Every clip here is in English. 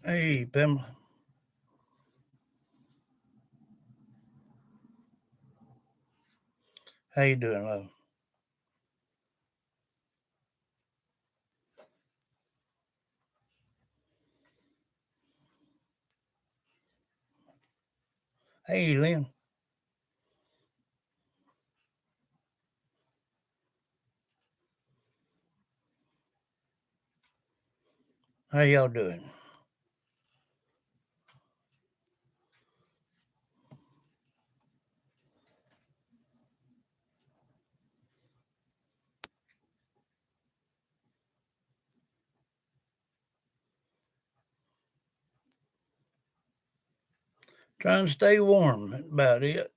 Hey, Pamela. How you doing, love? Hey, Lynn. How y'all doing? Trying to stay warm. That's about it.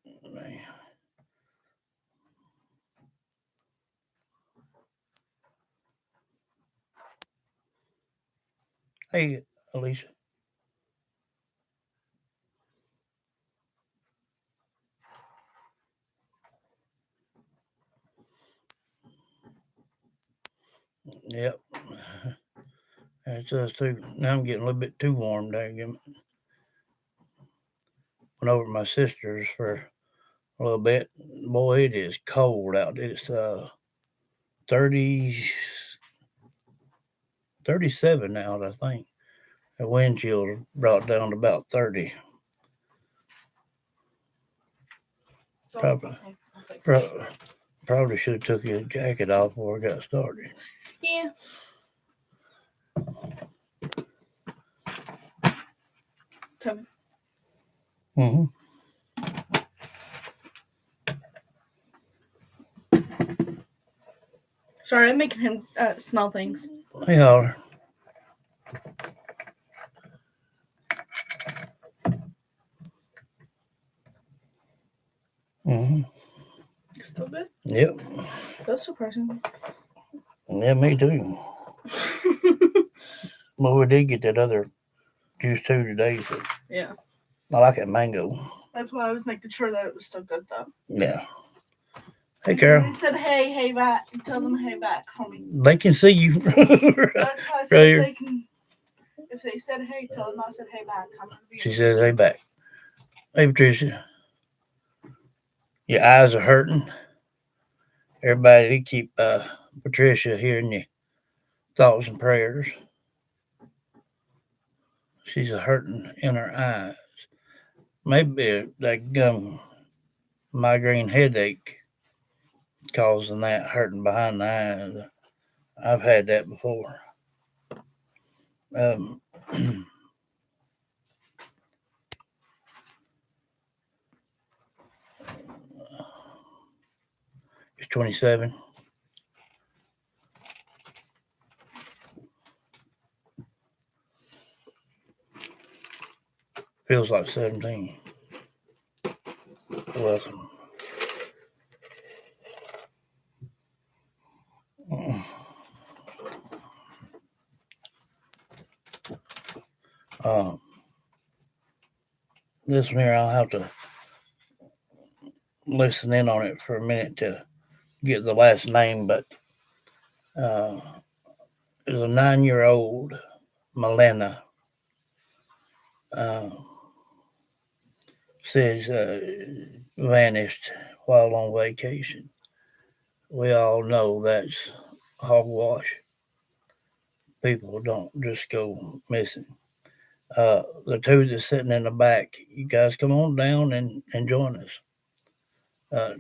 Hey, Alicia. Yep. That's us too. Now I'm getting a little bit too warm. Dang. Went over to my sister's for a little bit. Boy, it is cold out. It's 30, 37 out, I think. The wind chill brought down to about 30. Probably, probably should have took his jacket off before I got started. Yeah. Come. Mm-hmm. Sorry, I'm making him smell things. They are. Mm-hmm. Still good? Yep. That's surprising. Yeah, me too. Well, we did get that other juice too today. So Yeah. I like that mango. That's why I was making sure that it was still good, though. Yeah. Hey, Carol. They said, hey back. Tell them hey back for me. They can see you. That's why I said right they can. If they said hey, tell them I said hey back. She says hey back. Hey, Patricia. Your eyes are hurting. Everybody keep Patricia here in your thoughts and prayers. She's a hurting in her eyes. Maybe that gum migraine headache causing that hurting behind the eyes. I've had that before. Um, it's 27. Feels like 17. Welcome. Um, this one here, I'll have to listen in on it for a minute to get the last name, but uh, it was a 9-year-old, Milena. Uh, says vanished while on vacation. We all know that's hogwash. People don't just go missing. The two that's sitting in the back, you guys come on down and join us.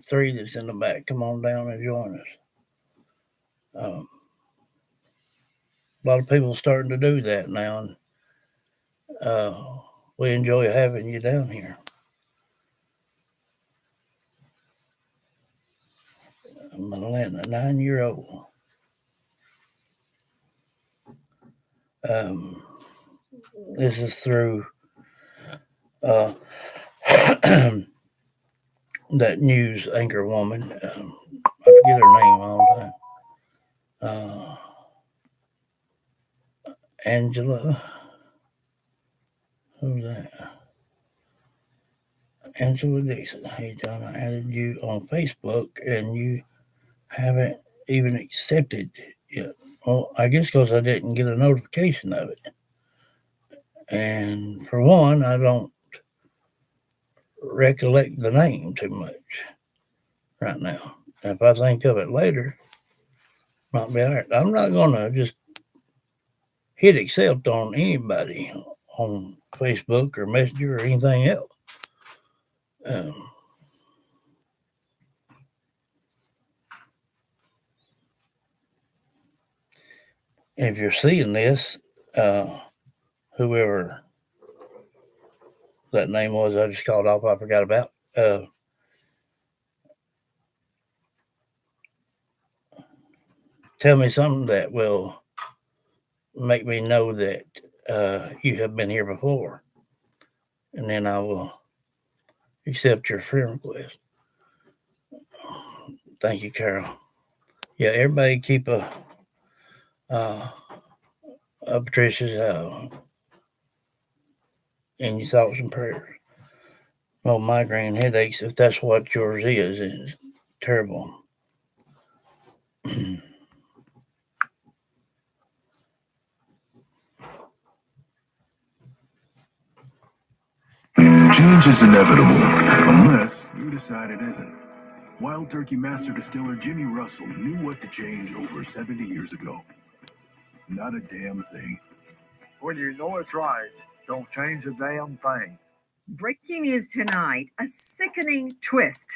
Three that's in the back, come on down and join us. A lot of people are starting to do that now, and uh, we enjoy having you down here. Milena, 9-year-old. Um, this is through uh, that news anchor woman. I forget her name all the time. Angela. Who's that? Angela Dixon. Hey, John, I added you on Facebook and you haven't even accepted yet. Well, I guess because I didn't get a notification of it. And for one, I don't recollect the name too much right now. If I think of it later, might be all right. I'm not gonna just hit accept on anybody on Facebook or Messenger or anything else. Um, if you're seeing this, whoever that name was I just called off, I forgot about. Tell me something that will make me know that you have been here before, and then I will accept your friend request. Thank you, Carol. Yeah, everybody keep uh, Patricia's in your thoughts and prayers. Well, migraine headaches, if that's what yours is terrible. Change is inevitable, unless you decide it isn't. Wild Turkey Master Distiller Jimmy Russell knew what to change over 70 years ago. Not a damn thing. When you know it's right, don't change a damn thing. Breaking news tonight, a sickening twist.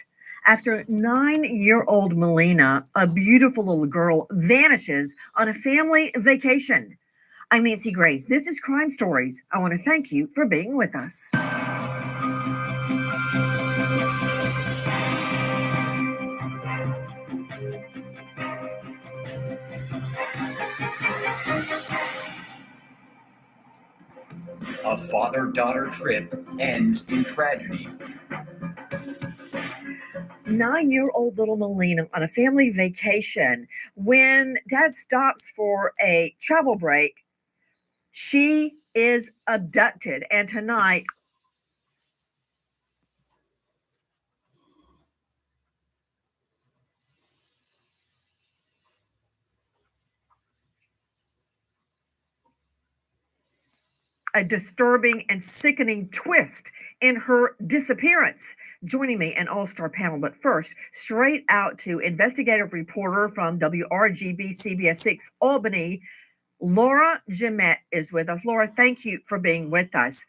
After 9-year-old Melina, a beautiful little girl, vanishes on a family vacation. I'm Nancy Grace. This is Crime Stories. I want to thank you for being with us. A father-daughter trip ends in tragedy. 9-year-old little Melina on a family vacation. When dad stops for a travel break, she is abducted. And tonight, a disturbing and sickening twist in her disappearance. Joining me, an all-star panel, but first, straight out to investigative reporter from WRGB CBS 6 Albany, Laura Jemet is with us. Laura, thank you for being with us.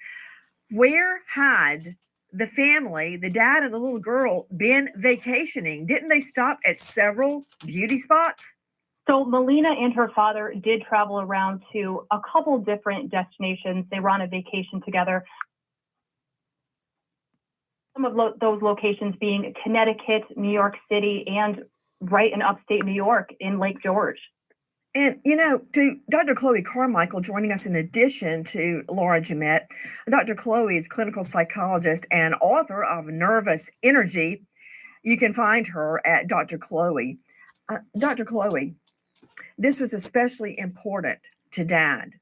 Where had the family, the dad and the little girl, been vacationing? Didn't they stop at several beauty spots? So Melina and her father did travel around to a couple different destinations. They were on a vacation together. Some of those locations being Connecticut, New York City, and right in upstate New York in Lake George. And, to Dr. Chloe Carmichael joining us in addition to Laura Jemet. Dr. Chloe is clinical psychologist and author of Nervous Energy. You can find her at Dr. Chloe. Dr. Chloe, this was especially important to Dad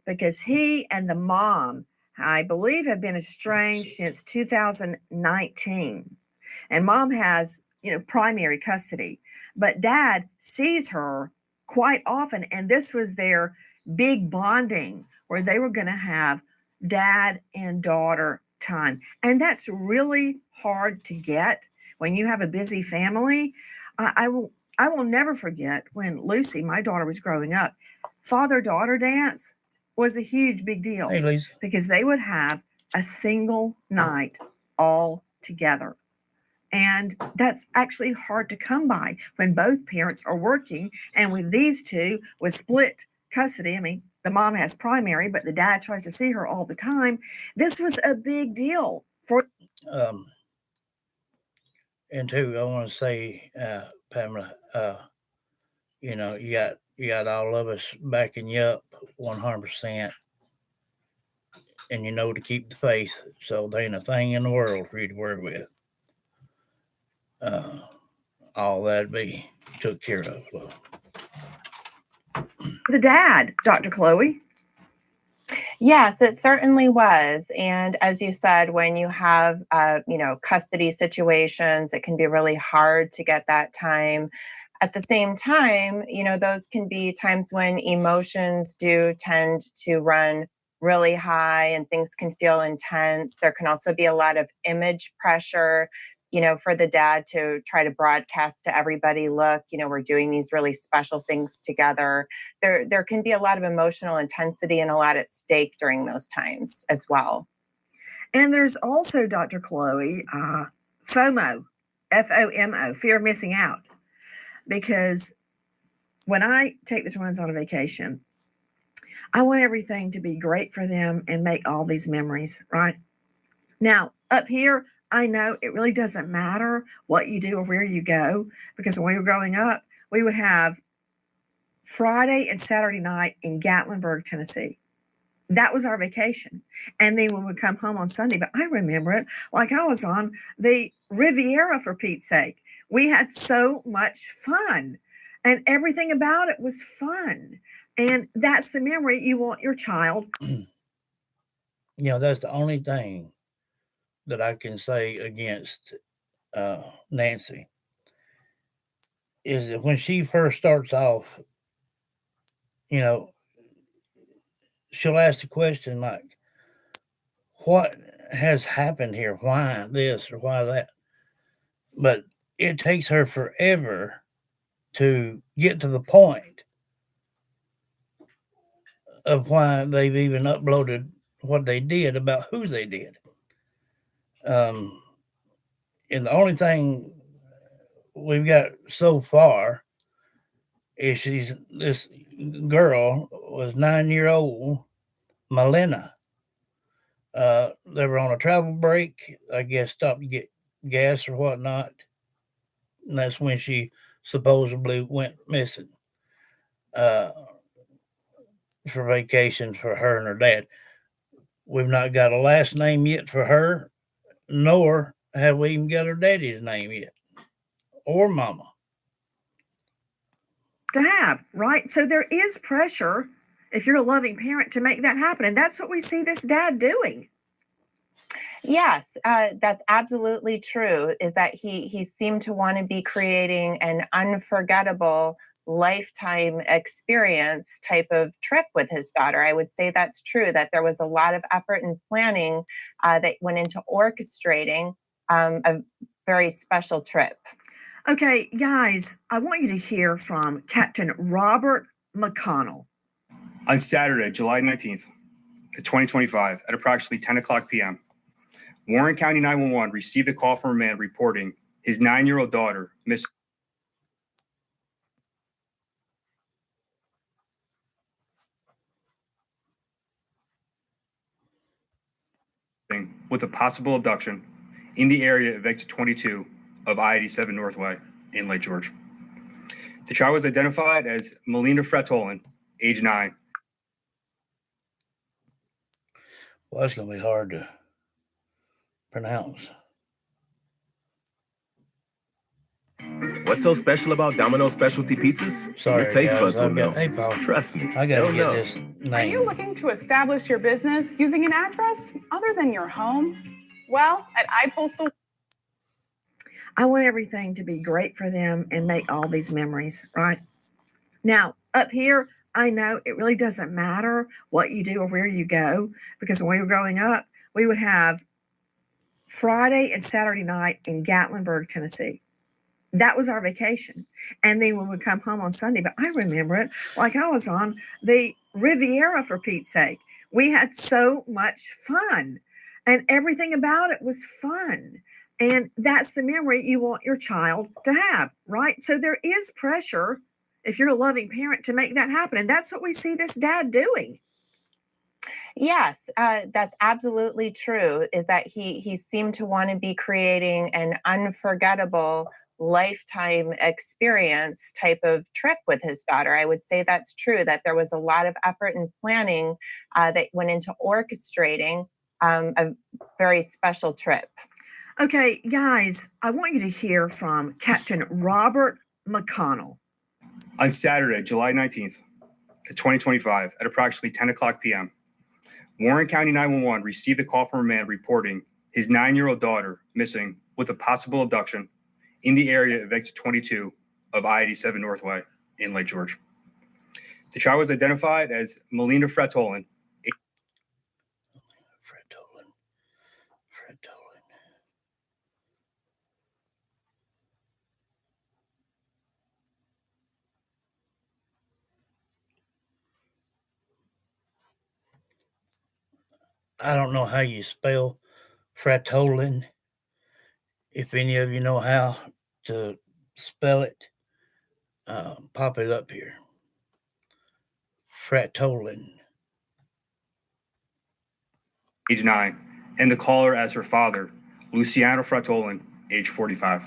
because he and the mom, I believe, have been estranged since 2019. And mom has, primary custody. But Dad sees her quite often. And this was their big bonding where they were going to have dad and daughter time. And that's really hard to get when you have a busy family. I will never forget when Lucy, my daughter, was growing up. Father-daughter dance was a huge big deal. Hey, Lisa. Because they would have a single night all together. And that's actually hard to come by when both parents are working. And with these two, with split custody, I mean, the mom has primary, but the dad tries to see her all the time. This was a big deal for. And two, I want to say, Pamela, you got all of us backing you up 100%, and to keep the faith. So there ain't a thing in the world for you to worry with. All that'd be took care of. Well. The dad, Dr. Chloe. Yes, it certainly was. And as you said, when you have, custody situations, it can be really hard to get that time. At the same time, those can be times when emotions do tend to run really high and things can feel intense. There can also be a lot of image pressure, for the dad to try to broadcast to everybody, look, we're doing these really special things together. There can be a lot of emotional intensity and a lot at stake during those times as well. And there's also, Dr. Chloe, FOMO, FOMO, fear of missing out. Because when I take the twins on a vacation, I want everything to be great for them and make all these memories, right? Now, up here, I know it really doesn't matter what you do or where you go, because when we were growing up, we would have Friday and Saturday night in Gatlinburg, Tennessee. That was our vacation. And then we would come home on Sunday, but I remember it like I was on the Riviera, for Pete's sake. We had so much fun, and everything about it was fun. And that's the memory you want your child. That's the only thing that I can say against Nancy is that when she first starts off, she'll ask the question like, what has happened here? Why this or why that? But it takes her forever to get to the point of why they've even uploaded what they did about who they did. And the only thing we've got so far is this girl was 9-year-old Malena. They were on a travel break, I guess, stopped to get gas or whatnot. And that's when she supposedly went missing for vacation for her and her dad. We've not got a last name yet for her, nor have we even got her daddy's name yet, or mama. To have, right? So there is pressure, if you're a loving parent, to make that happen. And that's what we see this dad doing. Yes, that's absolutely true, is that he seemed to want to be creating an unforgettable lifetime experience type of trip with his daughter. I would say that's true, that there was a lot of effort and planning that went into orchestrating a very special trip. Okay, guys, I want you to hear from Captain Robert McConnell. On Saturday, July 19th, 2025, at approximately 10 o'clock p.m., Warren County 911 received a call from a man reporting his 9-year-old daughter missing with a possible abduction in the area of exit 22 of I-87 Northway in Lake George. The child was identified as Melina Fretolin, age 9. Well, that's going to be hard to pronounce. What's so special about Domino's specialty pizzas? Sorry, Your taste guys. buds will I've got, know. hey, Paul. Trust me. I got to they'll get know. this name. Are you looking to establish your business using an address other than your home? Well, at iPostal, I want everything to be great for them and make all these memories, right? Now, up here, I know it really doesn't matter what you do or where you go, because when we were growing up, we would have Friday and Saturday night in Gatlinburg, Tennessee. That was our vacation. And then we would come home on Sunday, but I remember it like I was on the Riviera, for Pete's sake. We had so much fun, and everything about it was fun. And that's the memory you want your child to have, right? So there is pressure, if you're a loving parent, to make that happen. And that's what we see this dad doing. Yes, that's absolutely true, is that he seemed to want to be creating an unforgettable lifetime experience type of trip with his daughter. I would say that's true, that there was a lot of effort and planning that went into orchestrating a very special trip. Okay, guys, I want you to hear from Captain Robert McConnell. On Saturday, July 19th, 2025, at approximately 10 o'clock p.m., Warren County 911 received a call from a man reporting his 9-year-old daughter missing with a possible abduction in the area of exit 22 of I-87 Northway in Lake George. The child was identified as Melina Fretolin. I don't know how you spell Fratolin. If any of you know how to spell it, pop it up here. Fratolin. age 9, and the caller as her father, Luciano Fratolin, age 45.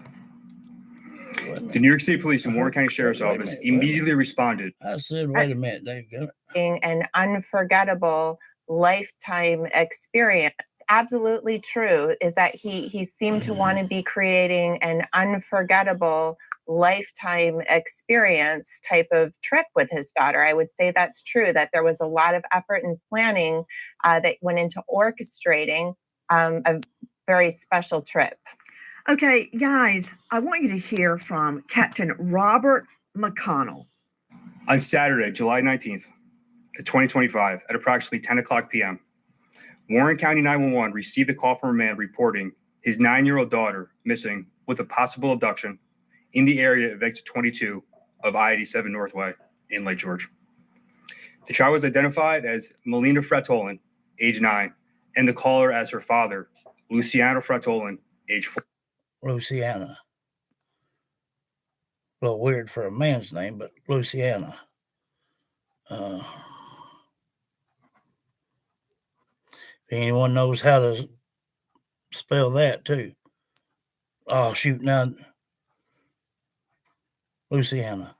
The New York State Police and Warren County Sheriff's Office immediately responded. I said, wait a minute, they've got an unforgettable lifetime experience. Absolutely true is that he seemed to want to be creating an unforgettable lifetime experience type of trip with his daughter. I would say that's true, that there was a lot of effort and planning that went into orchestrating a very special trip. Okay, guys, I want you to hear from Captain Robert McConnell. On Saturday, July 19th, 2025, at approximately 10 o'clock p.m., Warren County 911 received a call from a man reporting his 9-year-old daughter missing with a possible abduction in the area of exit 22 of I-87 Northway in Lake George. The child was identified as Melina Fratolin, age 9, and the caller as her father, Luciano Fratolin, age 4. Luciana. A little weird for a man's name, but Luciana. If anyone knows how to spell that too. Oh, shoot, now. Luciana.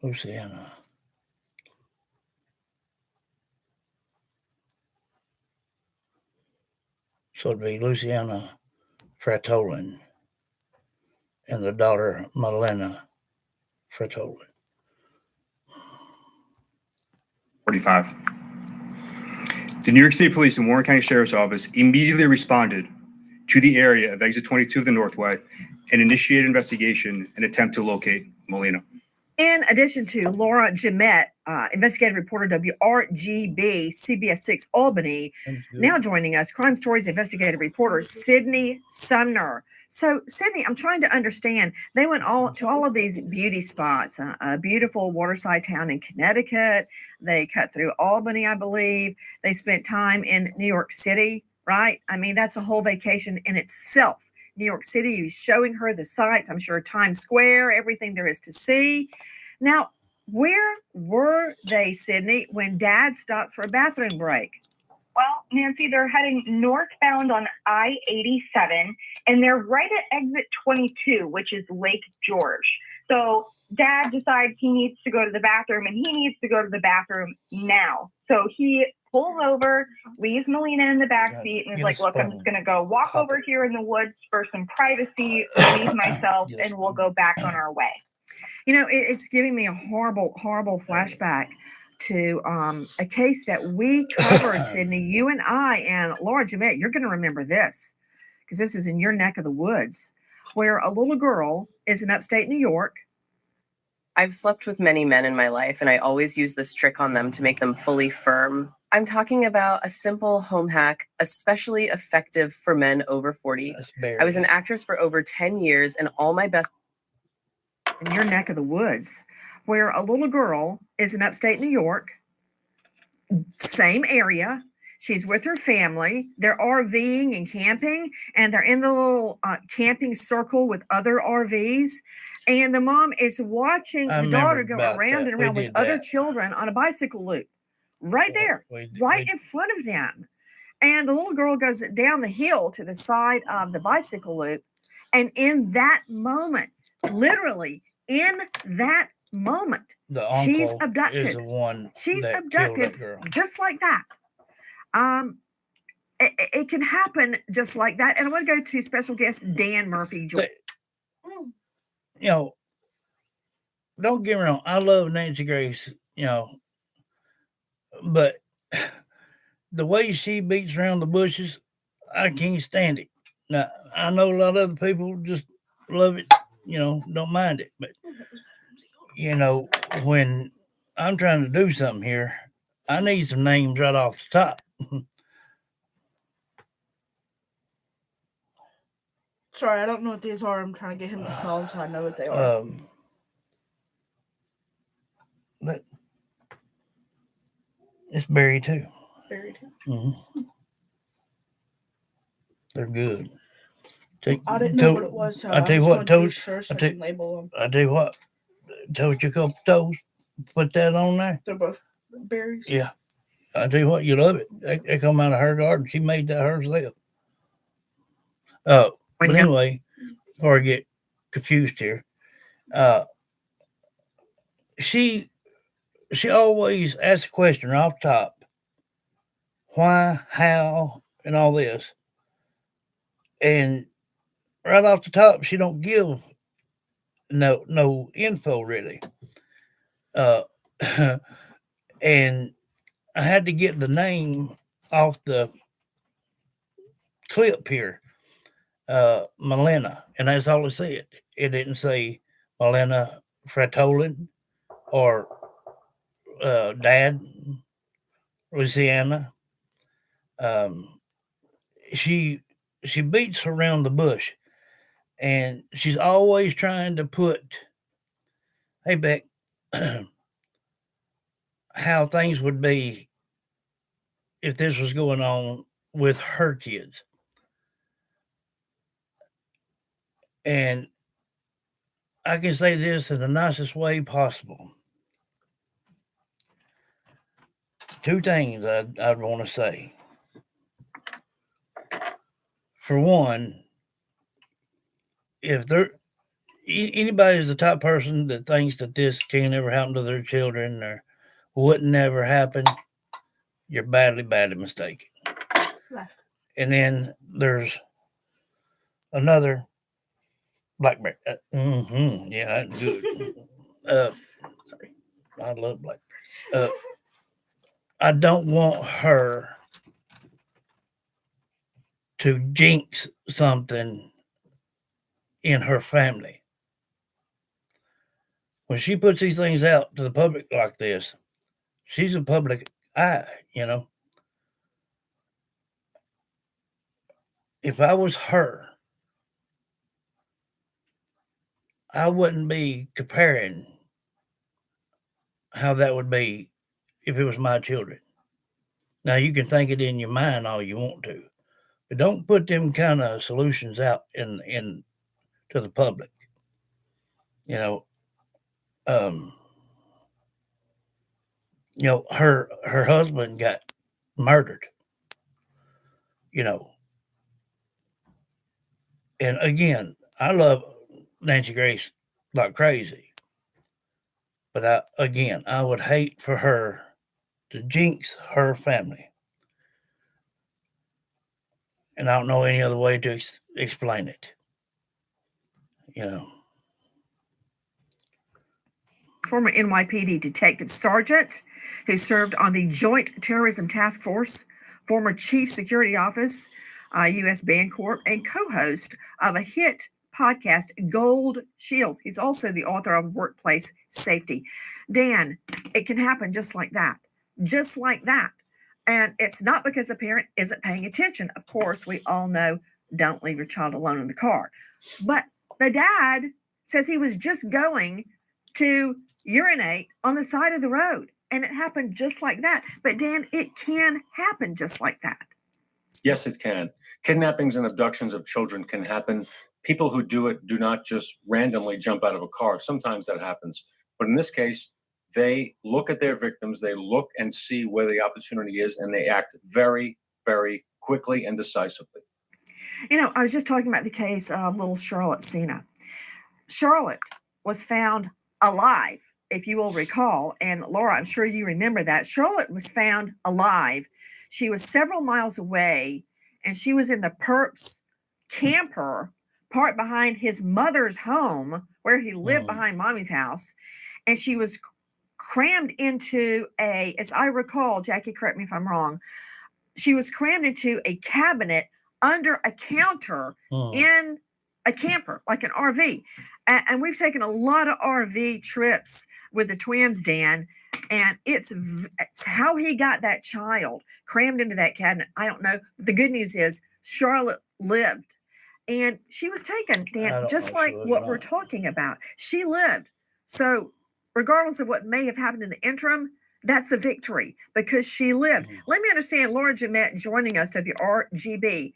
Luciana. So it'd be Luciana Fratolin and the daughter Melina Fratolin. 45. The New York State Police and Warren County Sheriff's Office immediately responded to the area of exit 22 of the Northway and initiated investigation and attempt to locate Melina. In addition to Laura Jemet, investigative reporter WRGB, CBS 6 Albany, now joining us, Crime Stories investigative reporter Sydney Sumner. So, Sydney, I'm trying to understand. They went to all of these beauty spots, a beautiful waterside town in Connecticut. They cut through Albany, I believe. They spent time in New York City, right? I mean, that's a whole vacation in itself. New York City, he's showing her the sights, I'm sure Times Square, everything there is to see. Now, where were they, Sydney, when Dad stops for a bathroom break? Well, Nancy, they're heading northbound on I-87, and they're right at exit 22, which is Lake George. So Dad decides he needs to go to the bathroom, and he needs to go to the bathroom now. So he pulls over, leaves Melina in the back seat, and is like, look, I'm just going to go walk over here in the woods for some privacy, leave myself, and we'll go back on our way. You know, it's giving me a horrible, horrible flashback to a case that we covered, Sydney, you and I, and Laura Jemet. You're going to remember this because this is in your neck of the woods, where a little girl is in upstate New York. I've slept with many men in my life, and I always use this trick on them to make them fully firm. I'm talking about a simple home hack, especially effective for men over 40. I was an actress for over 10 years, and all my best... In your neck of the woods, where a little girl is in upstate New York, same area. She's with her family. They're RVing and camping, and they're in the little camping circle with other RVs. And the mom is watching the daughter go around and around with other children on a bicycle loop. Right there, right in front of them. And the little girl goes down the hill to the side of the bicycle loop. And in that moment, literally in that moment, she's abducted. Is the one she's that abducted just like that. It can happen just like that. And I want to go to special guest Dan Murphy. You know, don't get me wrong. I love Nancy Grace, you know, but the way she beats around the bushes, I can't stand it. Now, I know a lot of other people just love it, you know, don't mind it. But, you know, when I'm trying to do something here, I need some names right off the top. Sorry, I don't know what these are. I'm trying to get him to smell them so I know what they are. But it's berry too. Berry too. Mm-hmm. They're good. I didn't know what it was, so I tell you just what, wanted to be Toast. sure so I can label them. I tell you what, told you a couple toast. Put that on there. They're both berries. Yeah. I tell you what, you love it. They come out of her garden. She made that herself. But anyway, before I get confused here, she always asks a question off top. Why, how, and all this. And right off the top, she don't give no info really. And I had to get the name off the clip here. Milena, and that's all it said. It didn't say Milena Fratolin or Dad Louisiana. She beats around the bush, and she's always trying to put, hey Beck, how things would be if this was going on with her kids. And I can say this in the nicest way possible. Two things I'd want to say. For one, if anybody is the type of person that thinks that this can't ever happen to their children or wouldn't ever happen, you're badly mistaken. And then there's another blackberry. Yeah, that's good. Sorry, I love blackberry. I don't want her to jinx something in her family. When she puts these things out to the public like this, she's a public eye, you know. If I was her, I wouldn't be comparing how that would be if it was my children. Now you can think it in your mind all you want to, but don't put them kind of solutions out in to the public. You know, her husband got murdered. You know, and again, I love Nancy Grace like crazy, but I would hate for her to jinx her family. And I don't know any other way to explain it. You know. Former NYPD Detective Sergeant who served on the Joint Terrorism Task Force, former Chief Security Office, U.S. Bancorp, and co-host of a hit podcast, Gold Shields. He's also the author of Workplace Safety. Dan, it can happen just like that. Just like that. And it's not because a parent isn't paying attention. Of course, we all know don't leave your child alone in the car. But the dad says he was just going to urinate on the side of the road. And it happened just like that. But Dan, it can happen just like that. Yes, it can. Kidnappings and abductions of children can happen. People who do it do not just randomly jump out of a car. Sometimes that happens. But in this case, they look at their victims, they look and see where the opportunity is, and they act very, very quickly and decisively. You know, I was just talking about the case of little Charlotte Cena. Charlotte was found alive, if you will recall. And Laura, I'm sure you remember that. Charlotte was found alive. She was several miles away, and she was in the perp's camper parked behind his mother's home where he lived behind mommy's house. And she was crammed into as I recall, Jackie, correct me if I'm wrong, she was crammed into a cabinet under a counter in a camper, like an RV. And we've taken a lot of RV trips with the twins, Dan, and it's how he got that child crammed into that cabinet. I don't know. The good news is Charlotte lived. And she was taken, I Dan, don't just know if like she was what or we're not. talking about. She lived. So, regardless of what may have happened in the interim, that's a victory because she lived. Let me understand Laura Jeanette joining us, WRGB.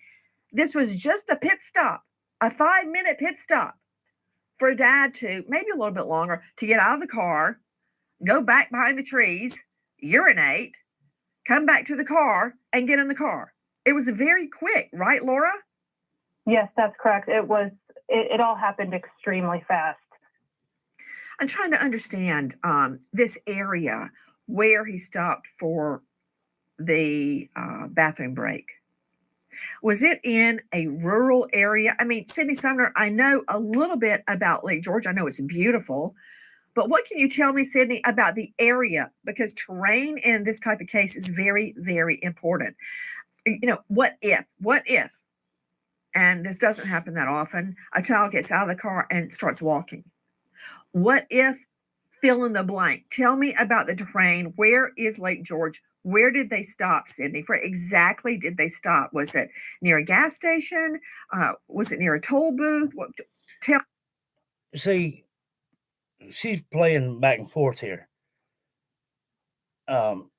This was just a pit stop, a 5-minute pit stop for Dad to, maybe a little bit longer, to get out of the car, go back behind the trees, urinate, come back to the car, and get in the car. It was very quick, right, Laura? Yes, that's correct. It all happened extremely fast. I'm trying to understand this area where he stopped for the bathroom break. Was it in a rural area? I mean, Sydney Sumner, I know a little bit about Lake George. I know it's beautiful. But what can you tell me, Sydney, about the area? Because terrain in this type of case is very, very important. You know, what if, and this doesn't happen that often, a child gets out of the car and starts walking? What if, fill in the blank? Tell me about the terrain. Where is Lake George? Where did they stop, Sydney? Where exactly did they stop? Was it near a gas station? Was it near a toll booth? Tell. See, she's playing back and forth here. 1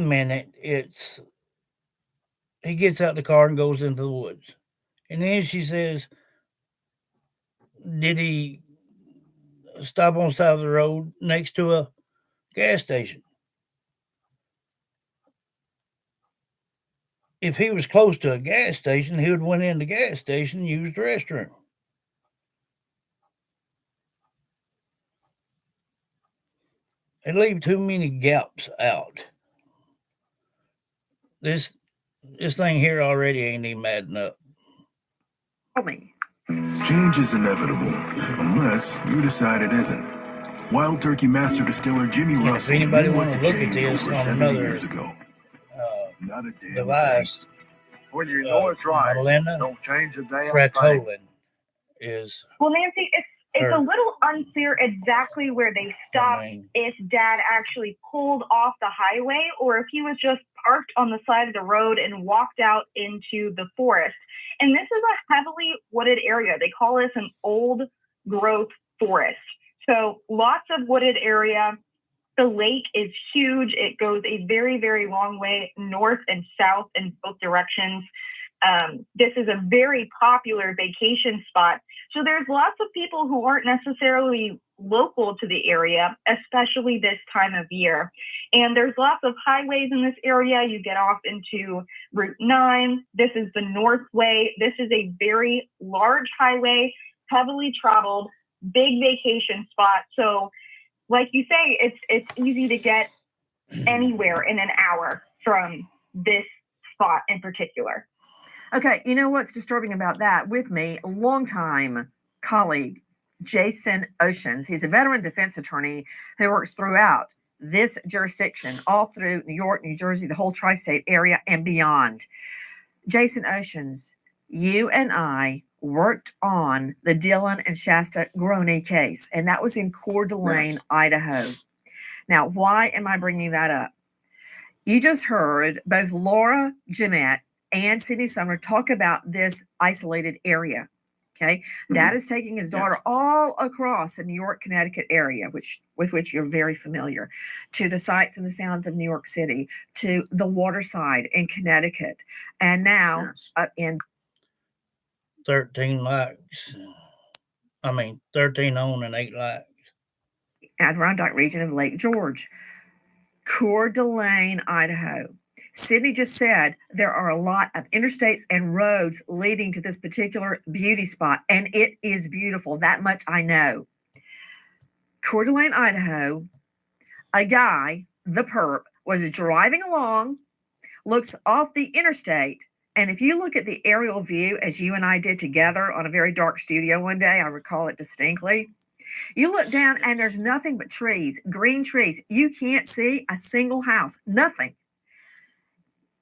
minute it's he gets out the car and goes into the woods, and then she says, "Did he stop on the side of the road next to a gas station?" If he was close to a gas station, he would went in the gas station and used the restroom. They leave too many gaps out. This thing here already ain't even adding up. Tell me. Change is inevitable, unless you decide it isn't. Wild Turkey Master Distiller Jimmy And if Russell anybody knew what want to to look at change this over on 70 another years ago. Not a damn device, When you know it's right, Melina don't change a damn thing. Fratolin is Well, Nancy, it's a little unclear exactly where they stopped, if Dad actually pulled off the highway or if he was just parked on the side of the road and walked out into the forest. And this is a heavily wooded area. They call this an old growth forest. So lots of wooded area. The lake is huge. It goes a very, very long way north and south in both directions. This is a very popular vacation spot. So there's lots of people who aren't necessarily local to the area, especially this time of year. And there's lots of highways in this area. You get off into Route 9. This is the North Way. This is a very large highway, heavily traveled, big vacation spot. So like you say, it's easy to get anywhere in an hour from this spot in particular. Okay, you know what's disturbing about that? With me, a longtime colleague, Jason Oceans. He's a veteran defense attorney who works throughout this jurisdiction, all through New York, New Jersey, the whole tri-state area and beyond. Jason Oceans, you and I worked on the Dylan and Shasta Groney case, and that was in Coeur d'Alene, yes, Idaho. Now, why am I bringing that up? You just heard both Laura Jeanette and Sydney Sumner talk about this isolated area. Okay, Dad is taking his daughter, yes, all across the New York, Connecticut area, with which you're very familiar, to the sights and the sounds of New York City, to the waterside in Connecticut, and now, yes, up in 13 likes. 13 on and 8 likes. Adirondack region of Lake George, Coeur d'Alene, Idaho. Sydney just said there are a lot of interstates and roads leading to this particular beauty spot, and it is beautiful. That much I know. Coeur d'Alene, Idaho, a guy, the perp, was driving along, looks off the interstate, and if you look at the aerial view, as you and I did together on a very dark studio one day, I recall it distinctly, you look down and there's nothing but trees, green trees. You can't see a single house, nothing.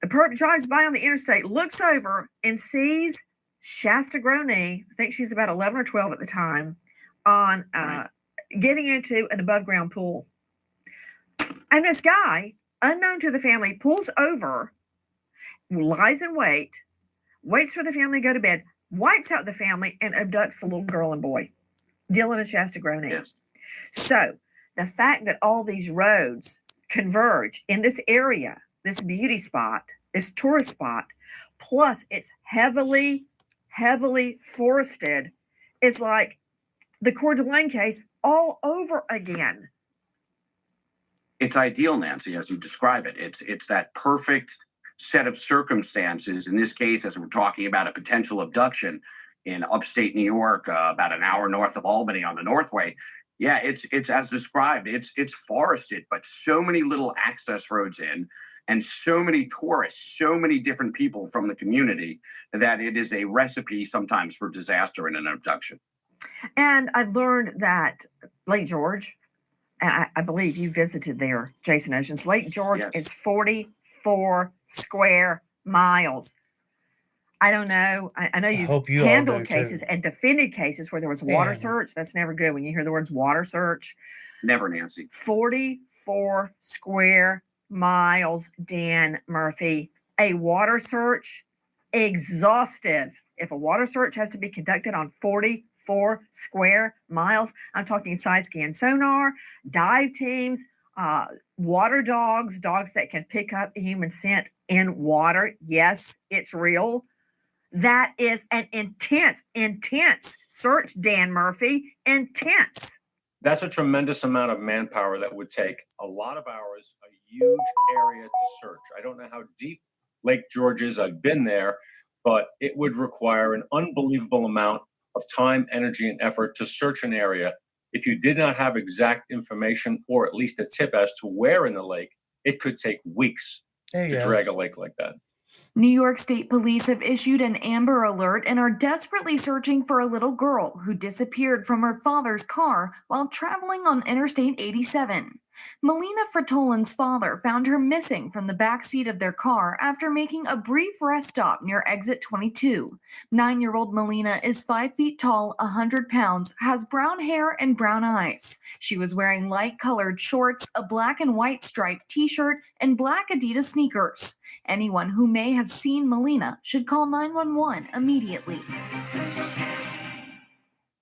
The perp drives by on the interstate, looks over, and sees Shasta Groney, I think she's about 11 or 12 at the time, on getting into an above-ground pool. And this guy, unknown to the family, pulls over, lies in wait, waits for the family to go to bed, wipes out the family, and abducts the little girl and boy, Dylan and Shasta Groening. Yes. So the fact that all these roads converge in this area, this beauty spot, this tourist spot, plus it's heavily forested, is like the Coeur d'Alene case all over again. It's ideal, Nancy, as you describe it. It's that perfect set of circumstances. In this case, as we're talking about a potential abduction in upstate New York, about an hour north of Albany on the Northway. Yeah, it's as described. It's forested, but so many little access roads in, and so many tourists, so many different people from the community, that it is a recipe sometimes for disaster in an abduction. And I've learned that Lake George, and I believe you visited there, Jason Oceans. Lake George Yes. is 44 square miles. I don't know. I know you've hope you all handled do, cases too. and defended cases where there was water Yeah. search. That's never good when you hear the words water search. Never, Nancy. 44 square miles, Dan Murphy. A water search, exhaustive. If a water search has to be conducted on 44 square miles, I'm talking side scan sonar, dive teams, water dogs that can pick up human scent in water. Yes, it's real. That is an intense search, Dan Murphy. Intense. That's a tremendous amount of manpower that would take a lot of hours, a huge area to search. I don't know how deep Lake George is. I've been there, but it would require an unbelievable amount of time, energy, and effort to search an area. If you did not have exact information or at least a tip as to where in the lake, it could take weeks There you to go. drag a lake like that. New York State Police have issued an Amber Alert and are desperately searching for a little girl who disappeared from her father's car while traveling on Interstate 87. Melina Fratolin's father found her missing from the back seat of their car after making a brief rest stop near exit 22. 9-year-old Melina is 5 feet tall, 100 pounds, has brown hair and brown eyes. She was wearing light-colored shorts, a black and white striped t-shirt, and black Adidas sneakers. Anyone who may have seen Melina should call 911 immediately.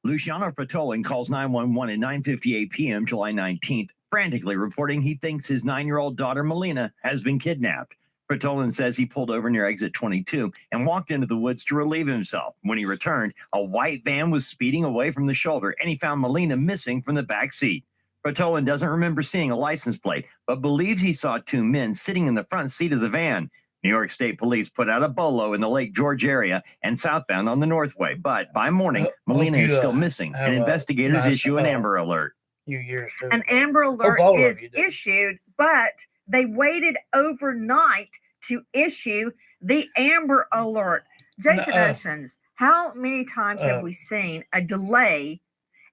Luciano Fratolin calls 911 at 9:58 p.m. July 19th, frantically reporting he thinks his 9-year-old daughter Melina has been kidnapped. Fratolin says he pulled over near exit 22 and walked into the woods to relieve himself. When he returned, a white van was speeding away from the shoulder, and he found Melina missing from the back seat. Fratolin doesn't remember seeing a license plate, but believes he saw 2 men sitting in the front seat of the van. New York State Police put out a bolo in the Lake George area and southbound on the Northway, but by morning, Melina is still missing, and investigators issue an Amber Alert. New Year's too. An Amber Alert all of is you do. issued, but they waited overnight to issue the Amber Alert. Jason Oceans, how many times have we seen a delay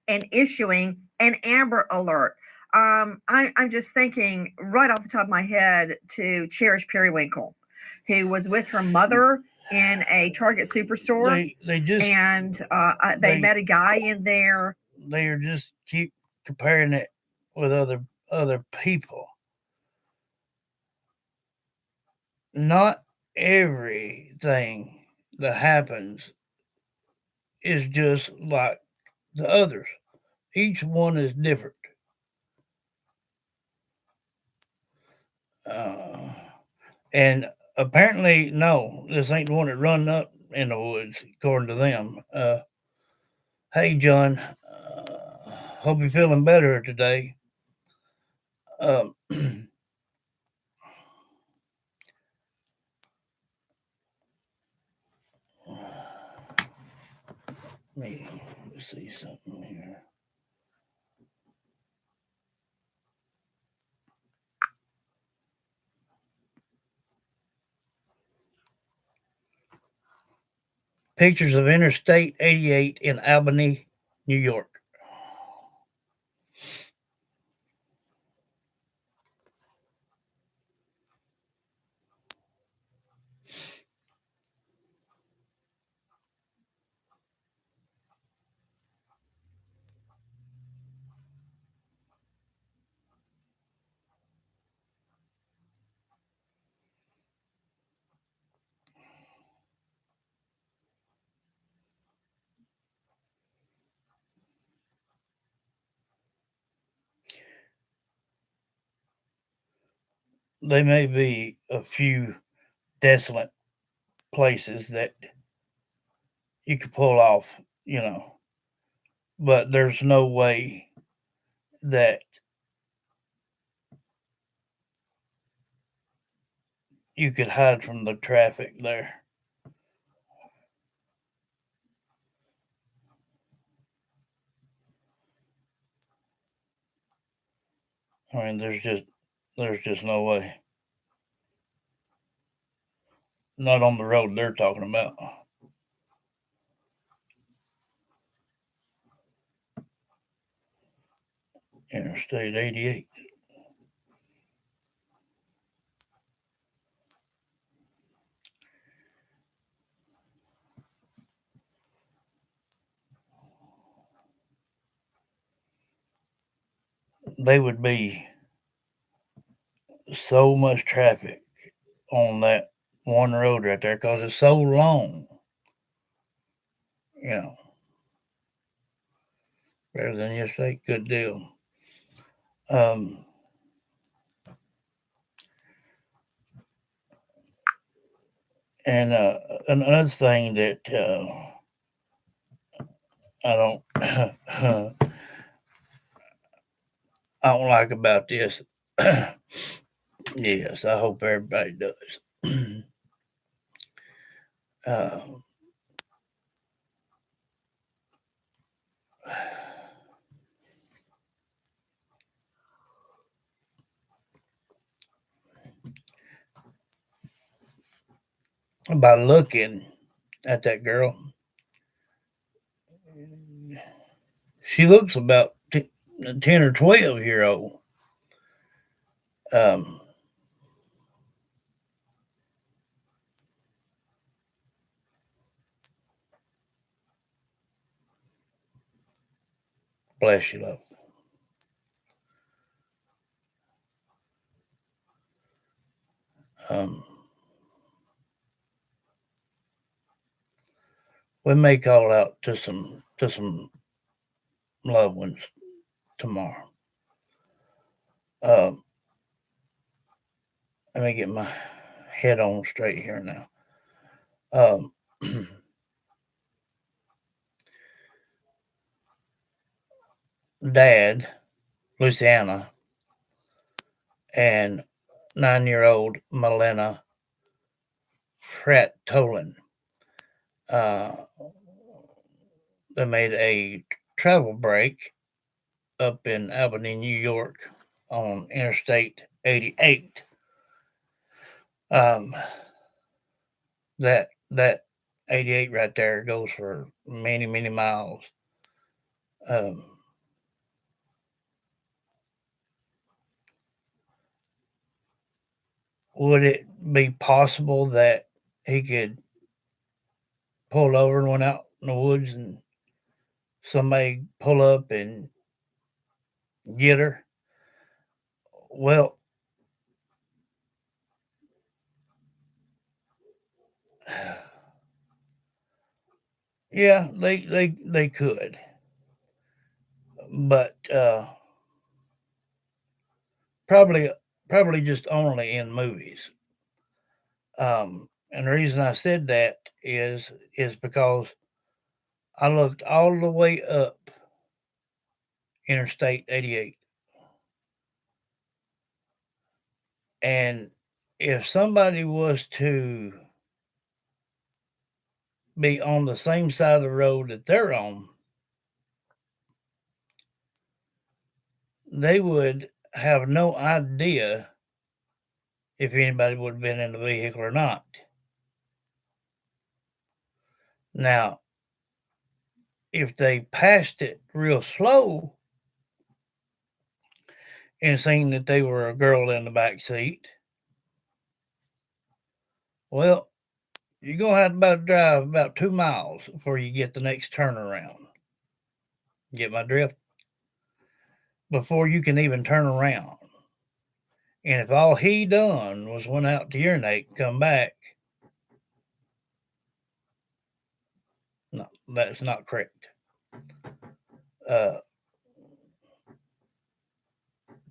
in issuing an Amber Alert? I'm just thinking right off the top of my head to Cherish Periwinkle, who was with her mother in a Target superstore. They just they met a guy in there. They are just keep comparing it with other people. Not everything that happens is just like the others. Each one is different. And apparently, no, this ain't the one that run up in the woods, according to them. Hey, John, hope you're feeling better today. Let me see something here. Pictures of Interstate 88 in Albany, New York. They may be a few desolate places that you could pull off, but there's no way that you could hide from the traffic there. I mean, there's just no way. Not on the road they're talking about. Interstate 88. They would be so much traffic on that one road right there because it's so long. Better than yesterday. Good deal. And another thing that I don't I don't like about this. Yes, I hope everybody does. By looking at that girl, she looks about 10 or 12-year old. Bless you, love. We may call out to some loved ones tomorrow. Let me get my head on straight here now. Dad, Luciana, and 9-year-old Melina Tolan. They made a travel break up in Albany, New York on Interstate 88. That 88 right there goes for many, many miles. Would it be possible that he could pull over and went out in the woods and somebody pull up and get her? Well, yeah, they could, but probably just only in movies. And the reason I said that is because I looked all the way up Interstate 88, and if somebody was to be on the same side of the road that they're on, they would have no idea if anybody would have been in the vehicle or not. Now, if they passed it real slow and seen that they were a girl in the back seat, well, you're going to have to drive about 2 miles before you get the next turnaround. Get my drift? Before you can even turn around. And if all he done was went out to urinate and come back, no, that's not correct.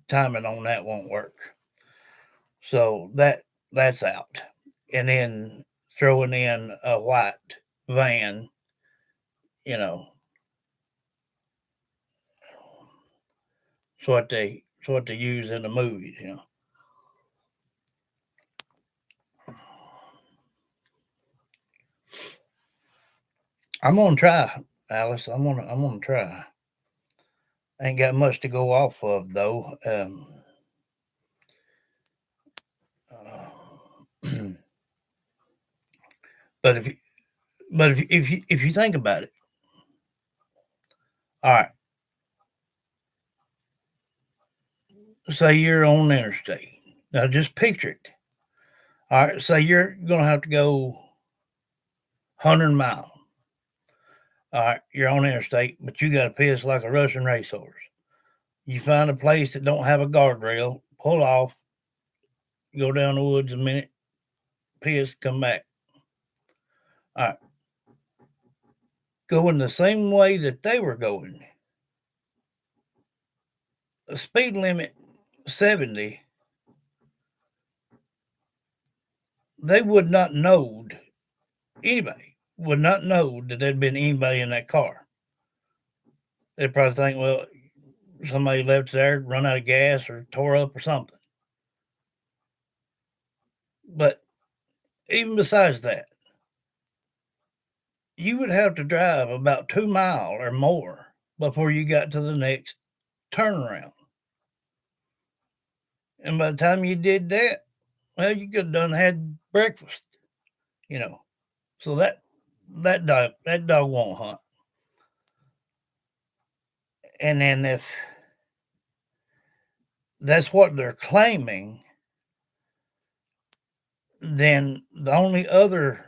Timing on that won't work. So that's out. And then throwing in a white van, you know, it's what they use in the movies, you know. I'm gonna try, Alice. I'm gonna try. Ain't got much to go off of though. But if you think about it, all right. Say you're on the interstate. Now just picture it. All right. Say you're gonna have to go 100 miles. All right. You're on the interstate, but you got to piss like a Russian racehorse. You find a place that don't have a guardrail, pull off, go down the woods a minute, piss, come back. All right. Going the same way that they were going. The speed limit 70. They would not know, anybody would not know that there'd been anybody in that car. They'd probably think, well, somebody left there, run out of gas or tore up or something. But even besides that, you would have to drive about 2 miles or more before you got to the next turnaround. And by the time you did that, well, you could have done had breakfast, you know. So that dog won't hunt. And then if that's what they're claiming, then the only other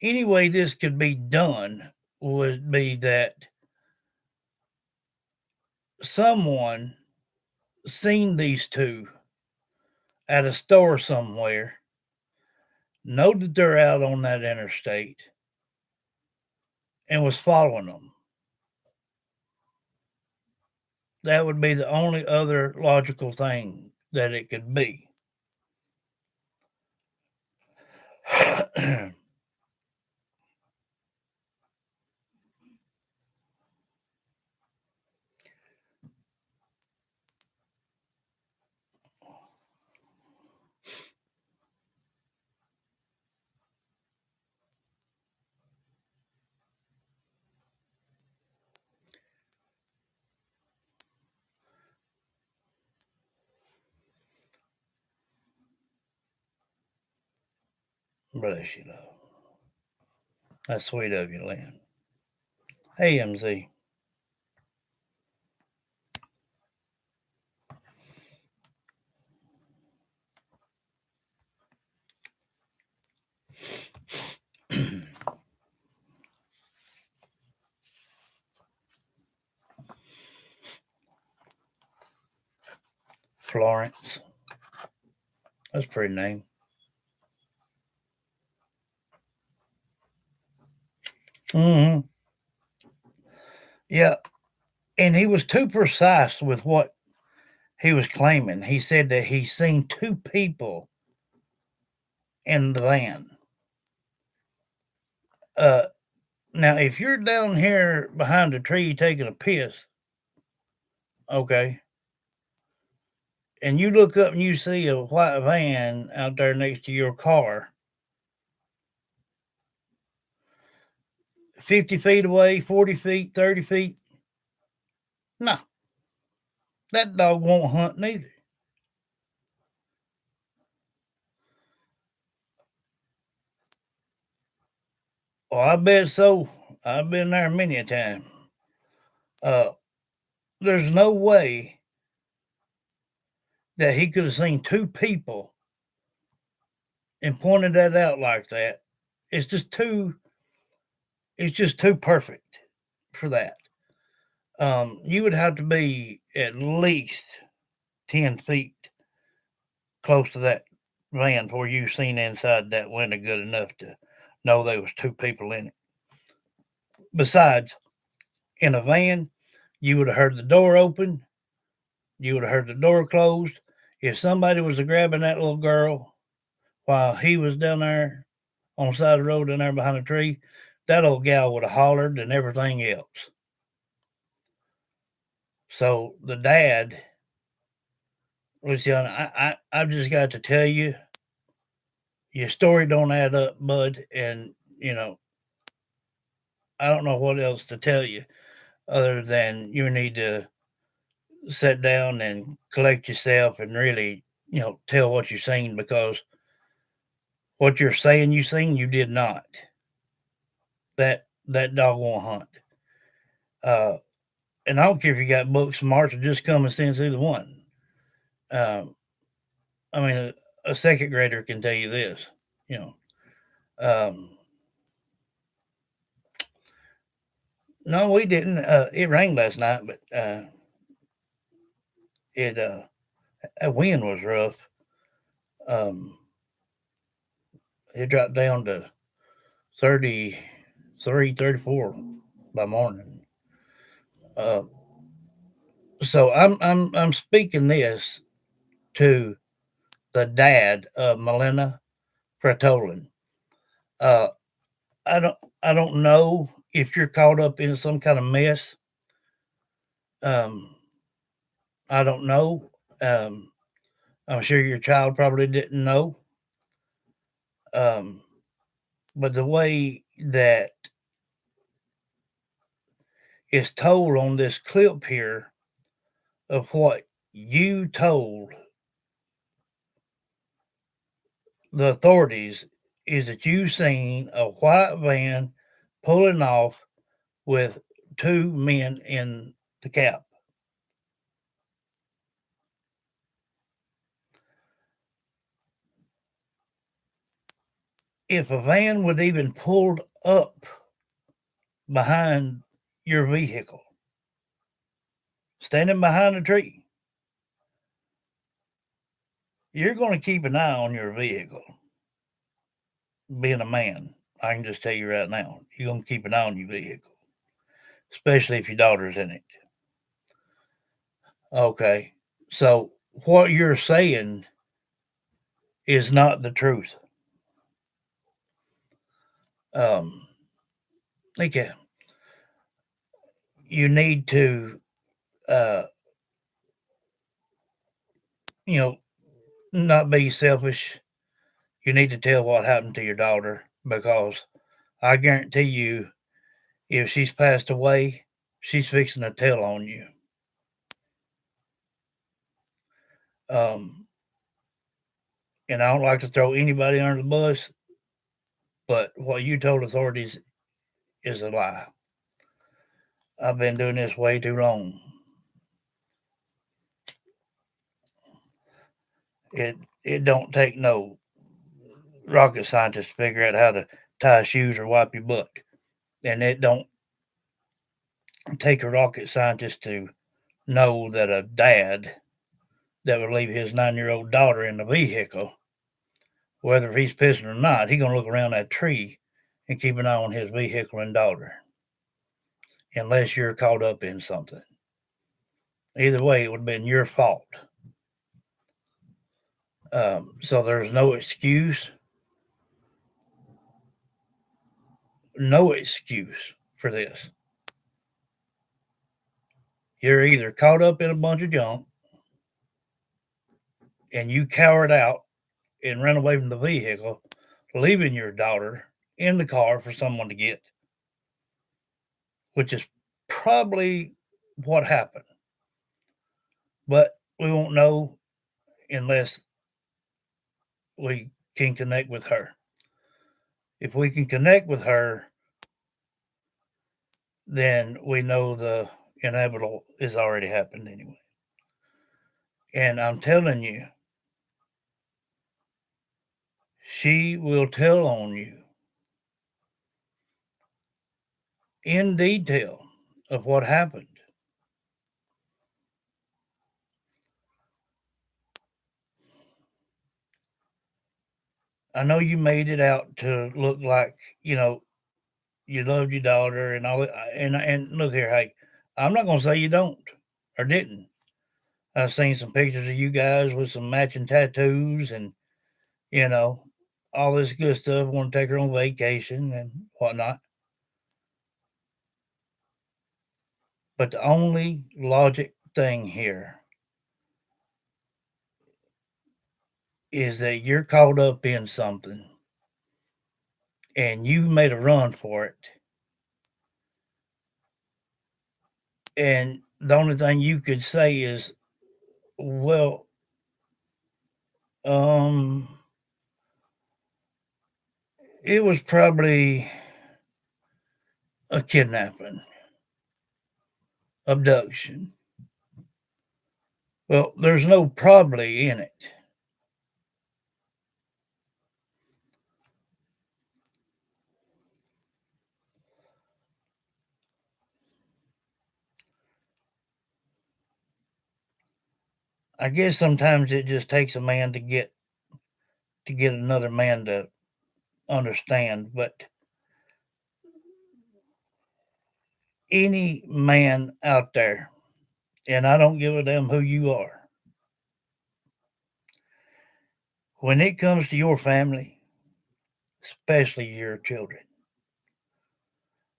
any way this could be done would be that someone seen these two at a store somewhere, know that they're out on that interstate, and was following them. That would be the only other logical thing that it could be. Bless you, love. That's sweet of you, Lynn. Hey, MZ. Florence. That's a pretty name. Mm-hmm. Yeah. And he was too precise with what he was claiming. He said that he seen two people in the van. Now, if you're down here behind a tree taking a piss, okay, and you look up and you see a white van out there next to your car, 50 feet away, 40 feet, 30 feet, no, that dog won't hunt neither. Well, I bet so. I've been there many a time. There's no way that he could have seen two people and pointed that out like that. It's just too perfect for that. You would have to be at least 10 feet close to that van before you seen inside that window good enough to know there was two people in it. Besides, In a van, you would have heard the door open, you would have heard the door closed. If somebody was grabbing that little girl while he was down there on the side of the road down there behind a tree, that old gal would have hollered and everything else. So the dad, Luciana, I've just got to tell you, your story don't add up, bud. And, I don't know what else to tell you other than you need to sit down and collect yourself and really, tell what you've seen, because what you're saying you seen, you did not. That dog won't hunt. And I don't care if you got book smarts or just common sense, either one. Um, I mean, a second grader can tell you this, you know. Um, no, we didn't. It rained last night, but that wind was rough. Um, it dropped down to 33, 34 by morning. Uh, so I'm speaking this to the dad of Melina Fratolin. Uh, I don't know if you're caught up in some kind of mess. Um, I don't know. Um, I'm sure your child probably didn't know. Um, but the way that is told on this clip here of what you told the authorities is that you seen a white van pulling off with two men in the cab. If a van would even pulled up behind your vehicle, standing behind a tree, you're going to keep an eye on your vehicle. Being a man, I can just tell you right now, you're going to keep an eye on your vehicle, especially if your daughter's in it. Okay, so what you're saying is not the truth. Okay, you need to, uh, you know, not be selfish. You need to tell what happened to your daughter, because I guarantee you, if she's passed away, she's fixing to tell on you. Um, and I don't like to throw anybody under the bus, but what you told authorities is a lie. I've been doing this way too long. It don't take no rocket scientist to figure out how to tie shoes or wipe your butt, and it don't take a rocket scientist to know that a dad that would leave his 9-year-old daughter in the vehicle, whether he's pissing or not, he's gonna look around that tree and keep an eye on his vehicle and daughter, unless you're caught up in something. Either way, it would have been your fault. So there's no excuse, for this. You're either caught up in a bunch of junk and you cowered out and ran away from the vehicle, leaving your daughter in the car for someone to get, which is probably what happened. But we won't know unless we can connect with her. If we can connect with her, then we know the inevitable has already happened anyway. And I'm telling you, she will tell on you in detail of what happened. I know you made it out to look like, you loved your daughter and all that. And look here, hey, I'm not gonna say you don't or didn't. I've seen some pictures of you guys with some matching tattoos and you know all this good stuff. Want to take her on vacation and whatnot. But the only logic thing here is that you're caught up in something and you made a run for it. And the only thing you could say is, well, um, it was probably a kidnapping, abduction. Well, there's no probably in it. I guess sometimes it just takes a man to get another man to understand, but any man out there, and I don't give a damn who you are, when it comes to your family, especially your children,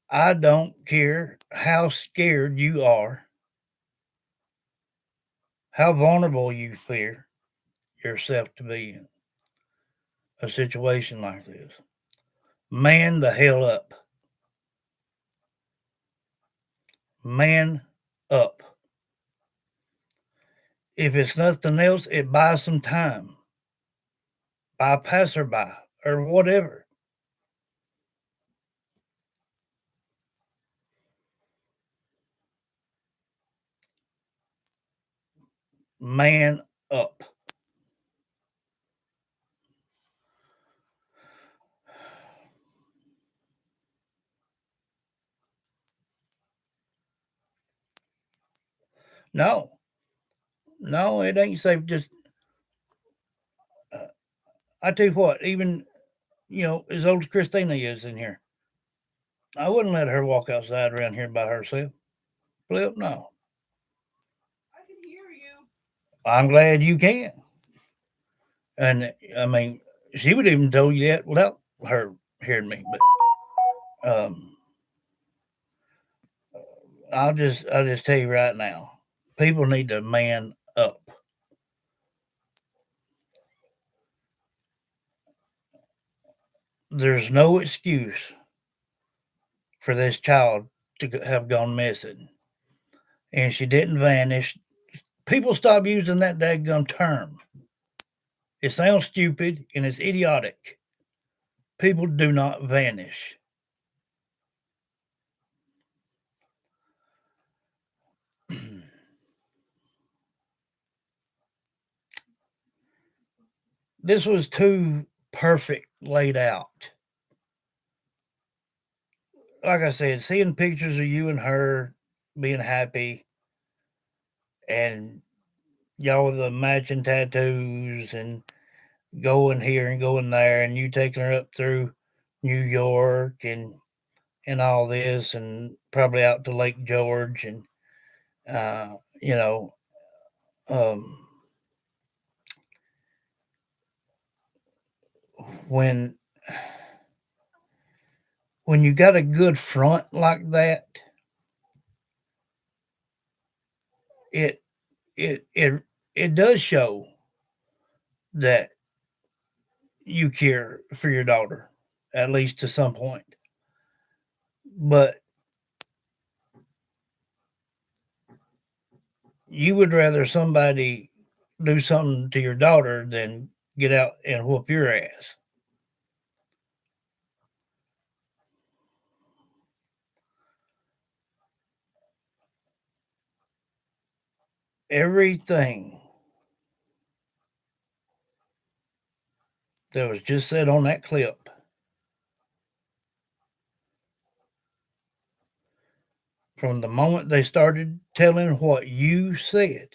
I don't care how scared you are, how vulnerable you fear yourself to be in a situation like this. Man the hell up. Man up. If it's nothing else, it buys some time. By passerby or whatever. Man up. No, no, it ain't safe. Just I tell you what, even as old as Christina is in here, I wouldn't let her walk outside around here by herself. Flip, no. I can hear you. I'm glad you can. And I mean, she would even tell you that without her hearing me. But I'll just tell you right now, people need to man up. There's no excuse for this child to have gone missing, and she didn't vanish. People stop using that daggum term. It sounds stupid and it's idiotic. People do not vanish. This was too perfect laid out. Like I said, seeing pictures of you and her being happy and y'all with the matching tattoos and going here and going there and you taking her up through New York and all this and probably out to Lake George and uh, you know um, when you got a good front like that, it it it it does show that you care for your daughter, at least to some point. But you would rather somebody do something to your daughter than get out and whoop your ass. Everything that was just said on that clip, from the moment they started telling what you said,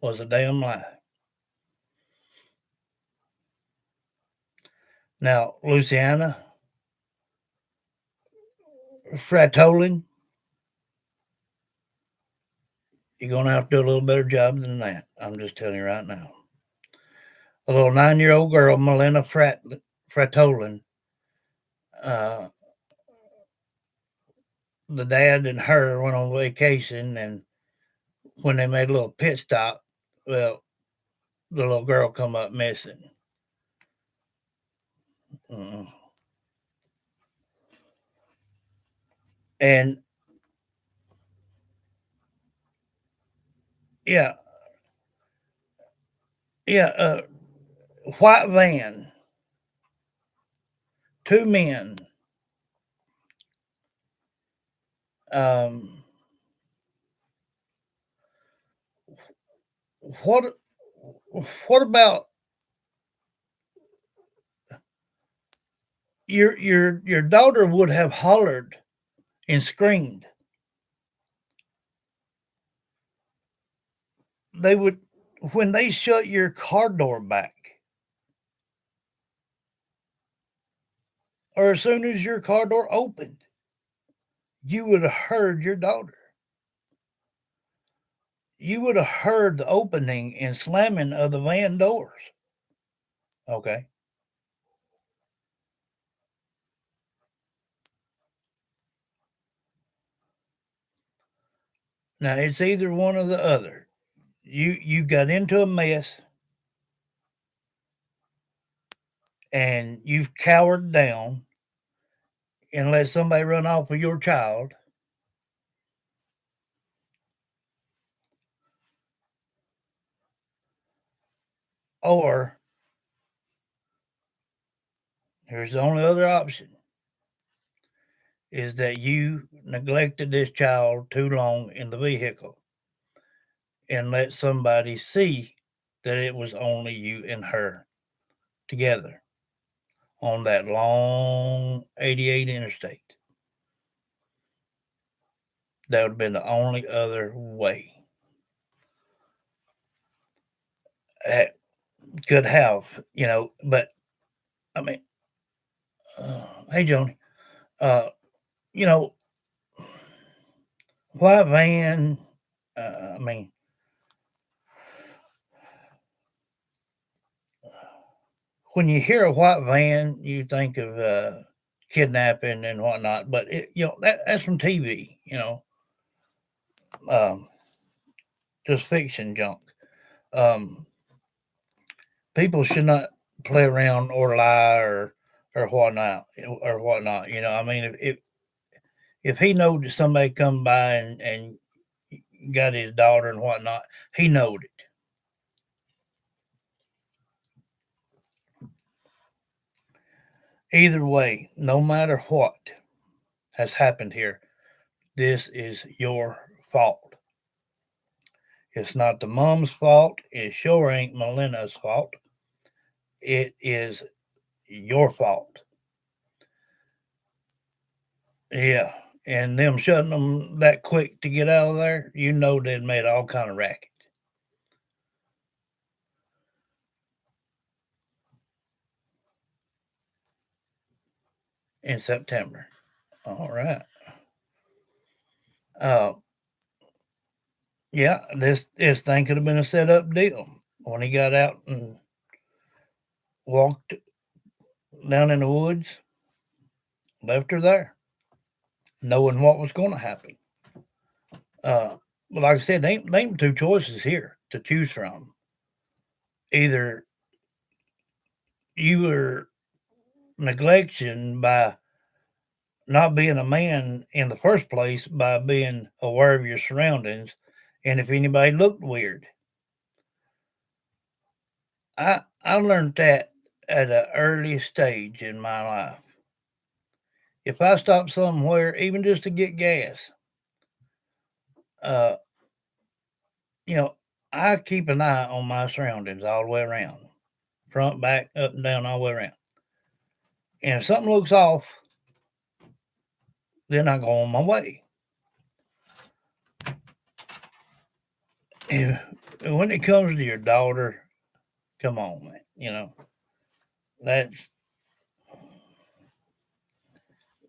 was a damn lie. Now, Luciana, Fratolin, you're going to have to do a little better job than that. I'm just telling you right now. A little 9-year-old girl, Melina Fratolin, the dad and her went on vacation, and when they made a little pit stop, well, the little girl come up missing. Mm. And yeah, white van, 2 men. What about your daughter would have hollered and screamed. They would, when they shut your car door back, or as soon as your car door opened, you would have heard your daughter. You would have heard the opening and slamming of the van doors. Okay. Now it's either one or the other. You got into a mess and you've cowered down and let somebody run off with your child, or here's the only other option, is that you neglected this child too long in the vehicle and let somebody see that it was only you and her together on that long 88 interstate. That would have been the only other way. That could have, but I mean, hey, Joni, you know, white van, I mean, when you hear a white van, you think of kidnapping and whatnot, but that's from TV, um, just fiction junk. People should not play around or lie or whatnot. I mean, if he knowed that somebody come by and got his daughter and whatnot, he knowed it. Either way, no matter what has happened here, this is your fault. It's not the mom's fault. It sure ain't Melina's fault. It is your fault. Yeah. And them shutting them that quick to get out of there, they'd made all kind of racket. In September. All right. Yeah, this thing could have been a set up deal. When he got out and walked down in the woods, left her there, knowing what was going to happen. But like I said, they ain't two choices here to choose from. Either you were neglection by not being a man in the first place, by being aware of your surroundings, and if anybody looked weird. I learned that at an early stage in my life. If I stop somewhere, even just to get gas, uh, I keep an eye on my surroundings all the way around, front, back, up and down, all the way around. And if something looks off, then I go on my way. And when it comes to your daughter, come on, man.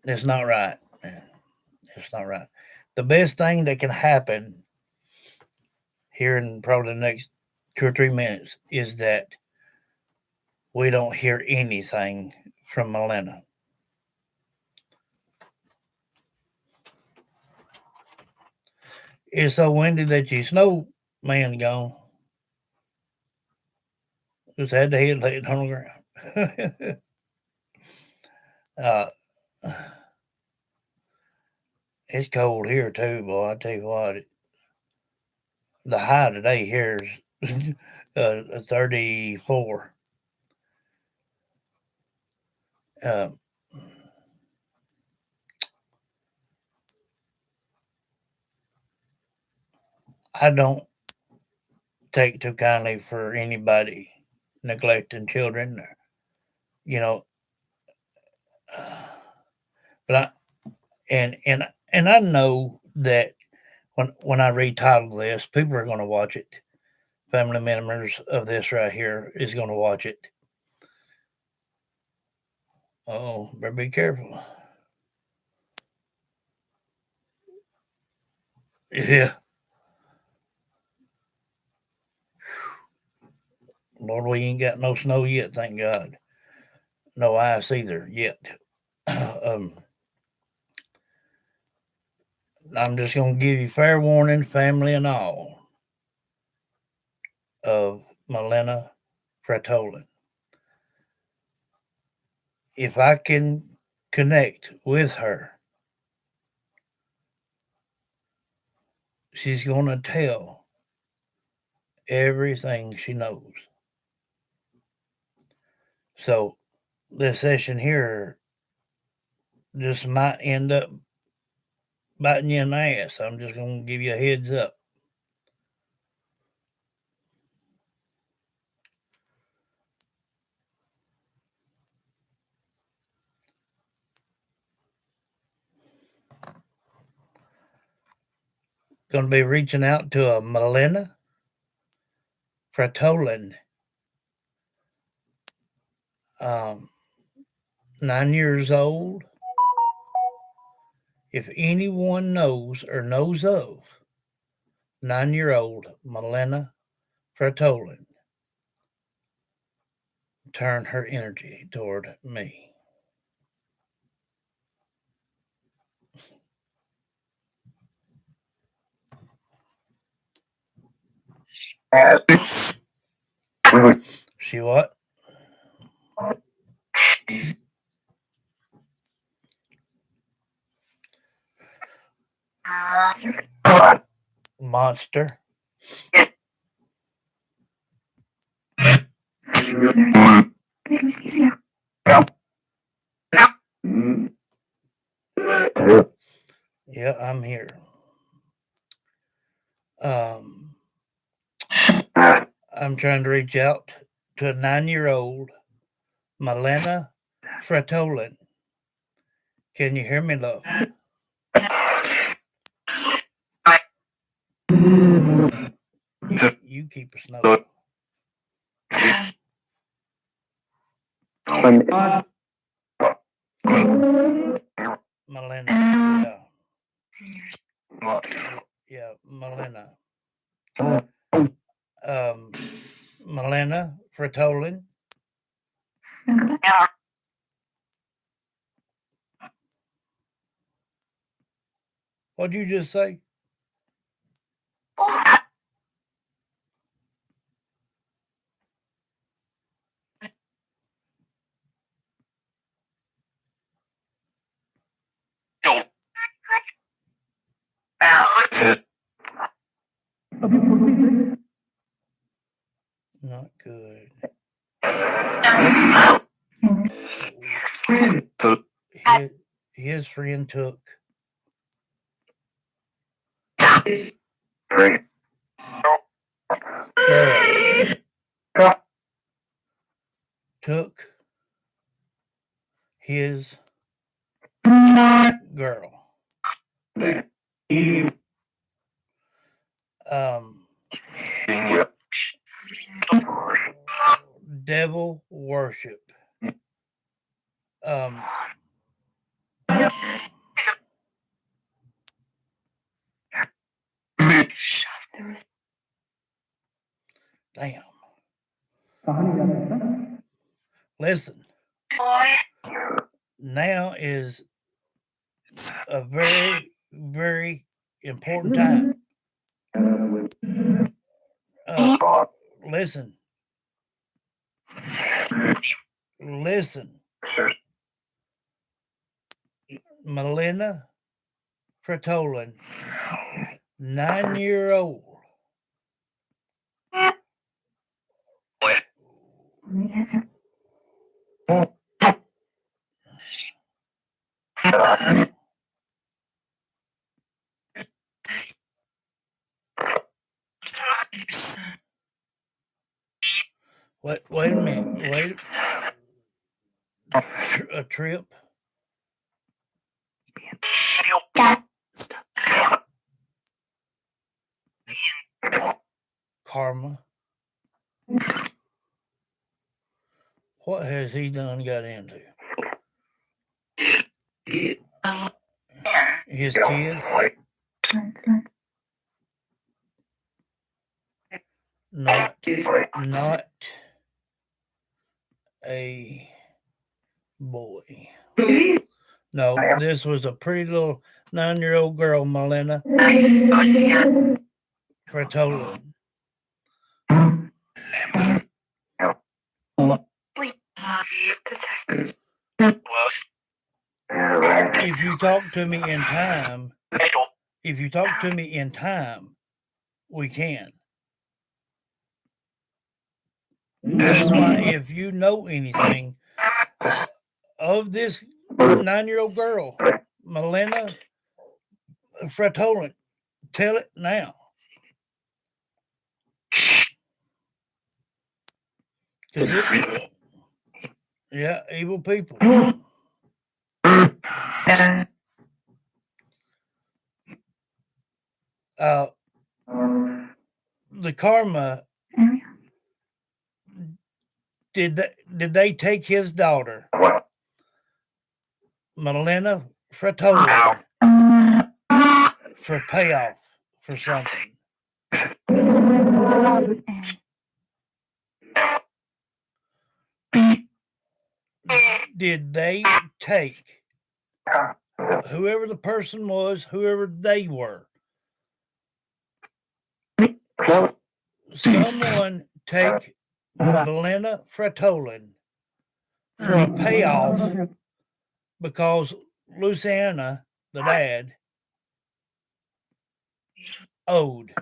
That's not right, man. That's not right. The best thing that can happen here in probably the next 2 or 3 minutes is that we don't hear anything from Milena. It's so windy that your snowman gone. Just had the head laid on the ground. uh, it's cold here too, boy. I tell you what, the high today here is 34. Uh, I don't take too kindly for anybody neglecting children, you know. But I know that when I retitle this, people are going to watch it. Family members of this right here is going to watch it. Oh, better be careful. Yeah. Lord, we ain't got no snow yet, thank God. No ice either yet. I'm just going to give you fair warning, family and all, of Milena Fratolin. If I can connect with her, she's going to tell everything she knows. So this session here just might end up biting you in the ass. I'm just going to give you a heads up. Going to be reaching out to a Milena Fratolin, 9 years old. If anyone knows or knows of 9-year-old Milena Fratolin, turn her energy toward me. She what? Monster. Yeah, I'm here. I'm trying to reach out to a 9-year-old Milena Fratolin. Can you hear me, love? You keep a snow. Milena, yeah, Milena. Milena Fratolin. What'd you just say? Not good. His friend took his girl. Devil worship. Damn. Listen. Now is a very, very important time. Listen. Listen. Melinda Fratolin, 9-year-old. Wait a minute. Wait. A trip. Karma. What has he done got into? His kid? Not a boy. No, this was a pretty little 9-year-old girl, Melinda Fratolin. If you talk to me in time, we can. That's why if you know anything of this 9-year-old girl, Melinda Fratolin, tell it now. Yeah, evil people. The karma. Did they take his daughter, Melinda Fratolin, for payoff for something? Did they take whoever the person was, whoever they were? Someone take Melinda Fratolin for a payoff because Luciana, the dad, owed.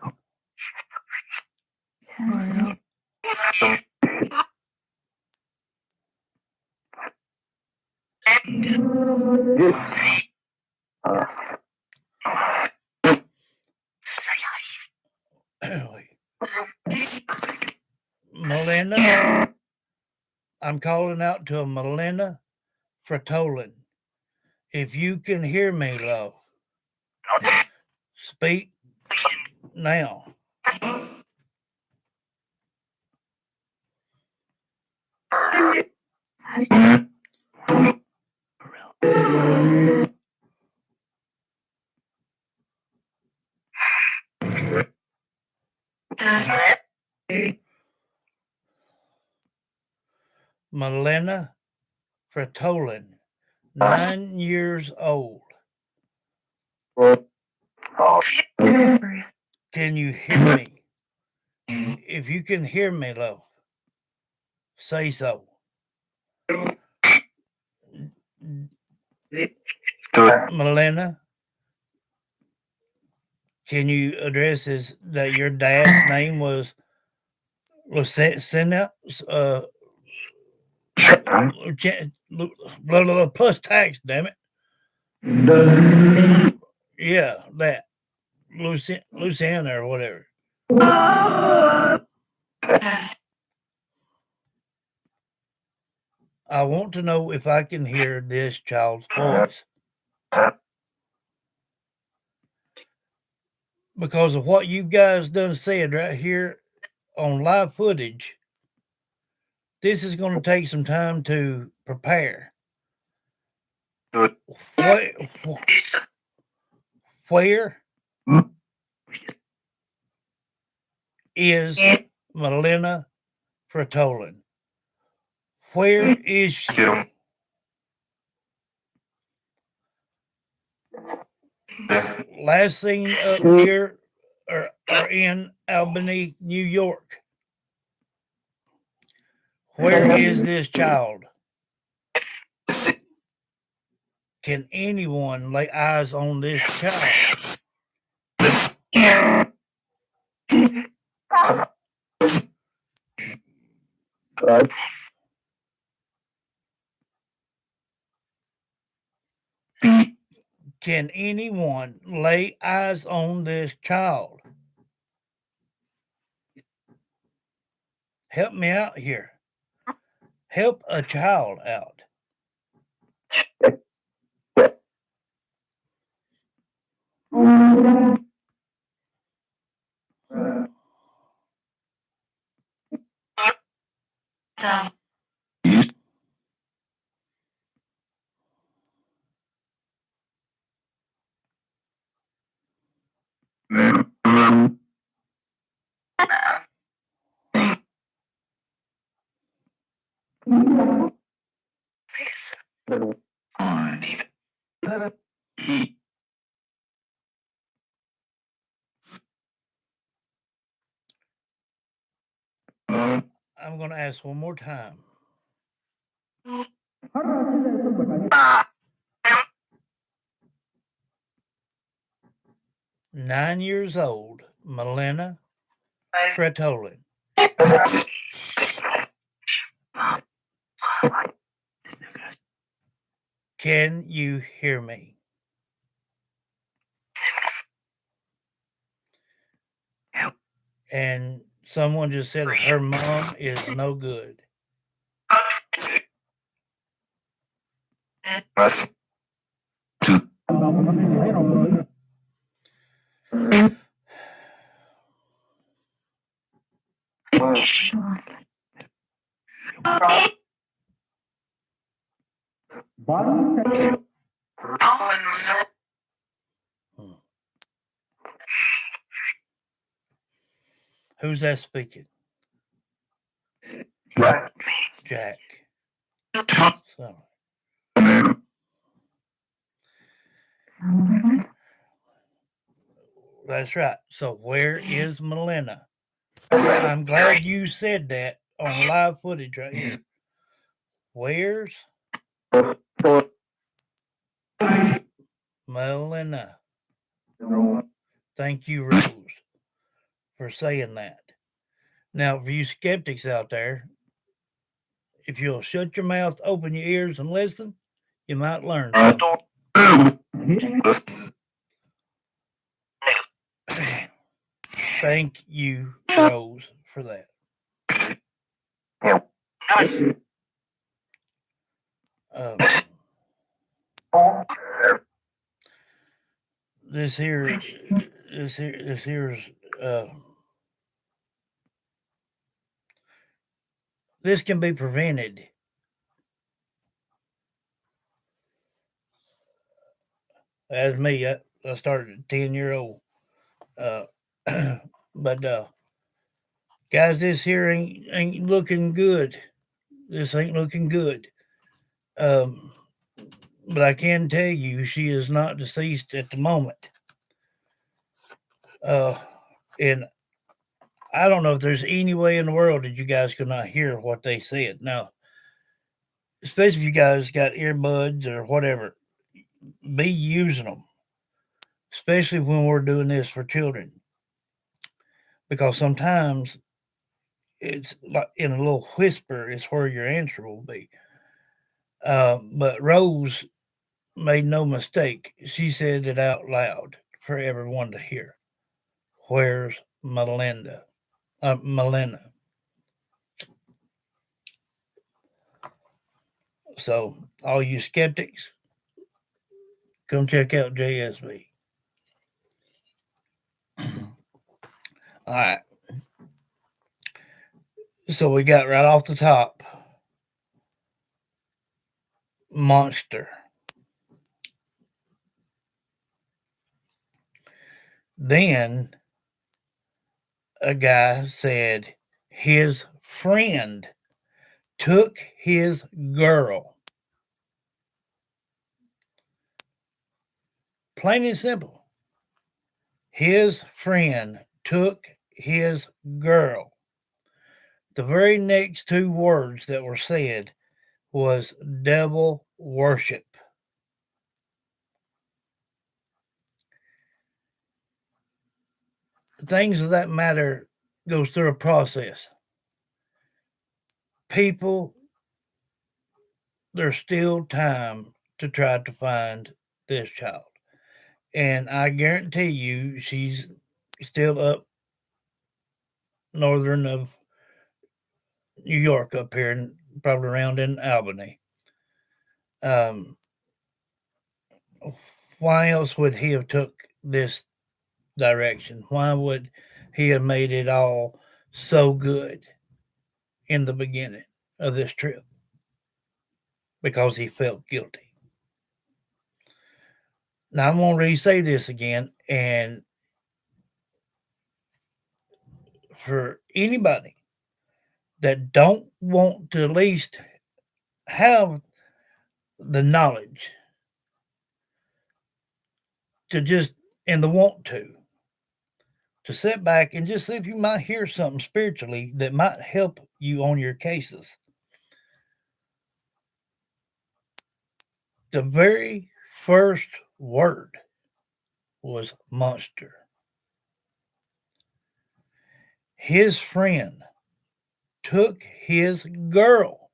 Melinda, I'm calling out to a Melinda Fratolin. If you can hear me, love, speak now. Melinda Fratolin, 9 years old. Can you hear me? If you can hear me, love, say so. Melinda, can you address this that your dad's name was Lucinda? Plus tax, damn it. Yeah, that. Luciana or whatever. I want to know if I can hear this child's voice. Because of what you guys done said right here on live footage, this is going to take some time to prepare. Where is Melina Fratolin. Where is she? Last seen up near or in Albany, New York. Where is this child? Can anyone lay eyes on this child? Can anyone lay eyes on this child? Help me out here. Help a child out. I'm going to ask one more time. 9 years old, Melina Fratolin. Can you hear me? And someone just said her mom is no good. Who's that speaking? Jack. So. That's right. So where is Melina? I'm glad you said that on live footage right here. Where's Melina? Thank you, Rose, for saying that. Now, for you skeptics out there, if you'll shut your mouth, open your ears, and listen, you might learn something. Thank you, Rose, for that. This here's this can be prevented. As me, I started at 10-year-old. But guys, this here ain't looking good. This ain't looking good. But I can tell you she is not deceased at the moment. And I don't know if there's any way in the world that you guys could not hear what they said. Now, especially if you guys got earbuds or whatever, be using them, especially when we're doing this for children. Because sometimes it's like in a little whisper is where your answer will be. But Rose made no mistake. She said it out loud for everyone to hear. Where's Melina? So, all you skeptics, come check out JSB. All right. So we got right off the top, monster. Then a guy said his friend took his girl. Plain and simple. His friend took his girl. The very next two words that were said was devil worship. Things of that matter goes through a process. People, there's still time to try to find this child. And I guarantee you she's still up northern of New York up here and probably around in Albany. Why else would he have took this direction? Why would he have made it all so good in the beginning of this trip? Because he felt guilty. Now I'm going to re-say this again, and for anybody that don't want to at least have the knowledge to just and the want to sit back and just see if you might hear something spiritually that might help you on your cases. The very first word was monster. His friend took his girl.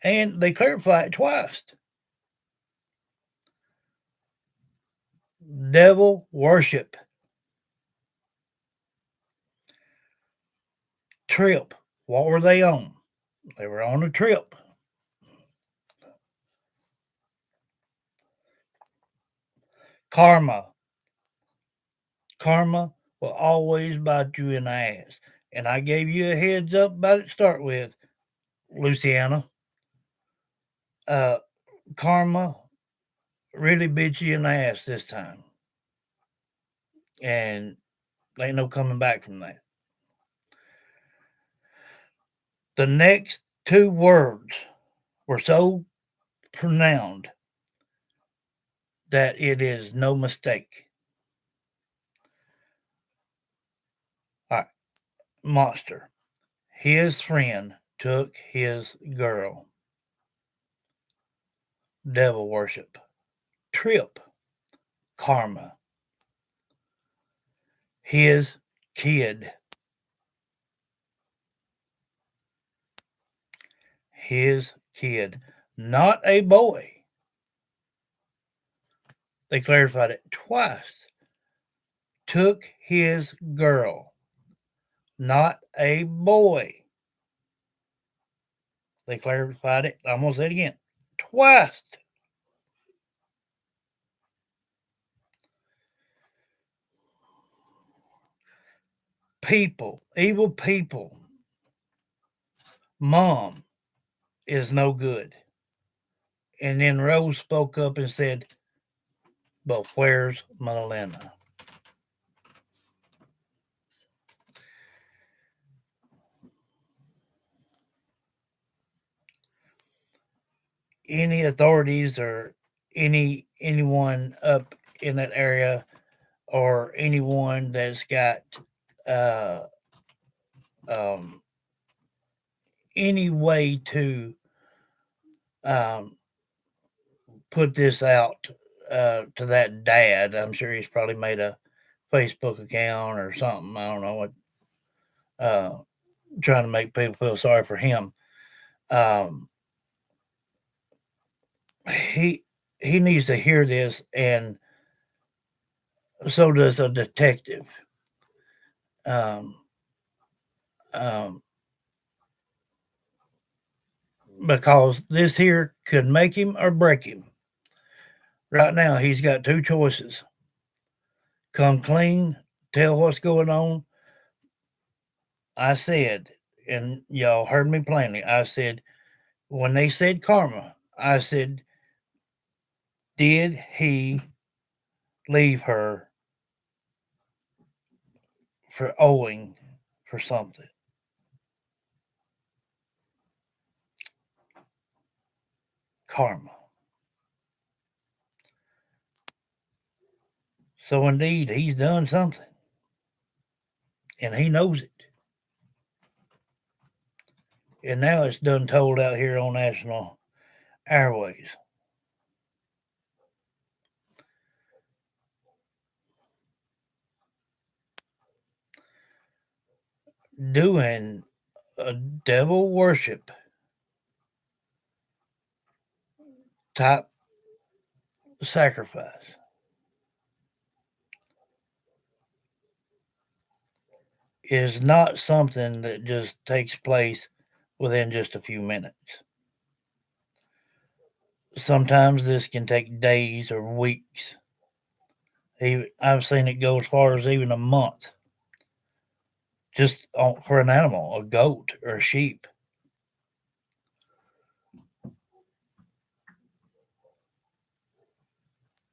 And they clarify it twice. Devil worship. Trip. What were they on? They were on a trip. Karma. Karma will always bite you in the ass. And I gave you a heads up about it to start with, Luciana. Karma really bit you in the ass this time. And there ain't no coming back from that. The next two words were so pronounced that it is no mistake. All right. Monster. His friend took his girl. Devil worship. Trip. Karma. His kid. His kid. Not a boy. They clarified it twice. Took his girl. Not a boy. They clarified it. I'm going to say it again. Twice. People. Evil people. Mom is no good. And then Rose spoke up and said, but where's Melina? Any authorities or anyone up in that area or anyone that's got any way to put this out to that dad. I'm sure he's probably made a Facebook account or something. I don't know what. Trying to make people feel sorry for him. He needs to hear this, and so does a detective. Because this here could make him or break him. Right now, he's got two choices. Come clean, tell what's going on. I said, and y'all heard me plainly, I said, when they said karma, I said, did he leave her for owing for something. Karma. So indeed, he's done something. And he knows it. And now it's done told out here on National Airways. Doing a devil worship type sacrifice. Is not something that just takes place within just a few minutes. Sometimes this can take days or weeks. I've seen it go as far as even a month. Just for an animal, a goat or a sheep.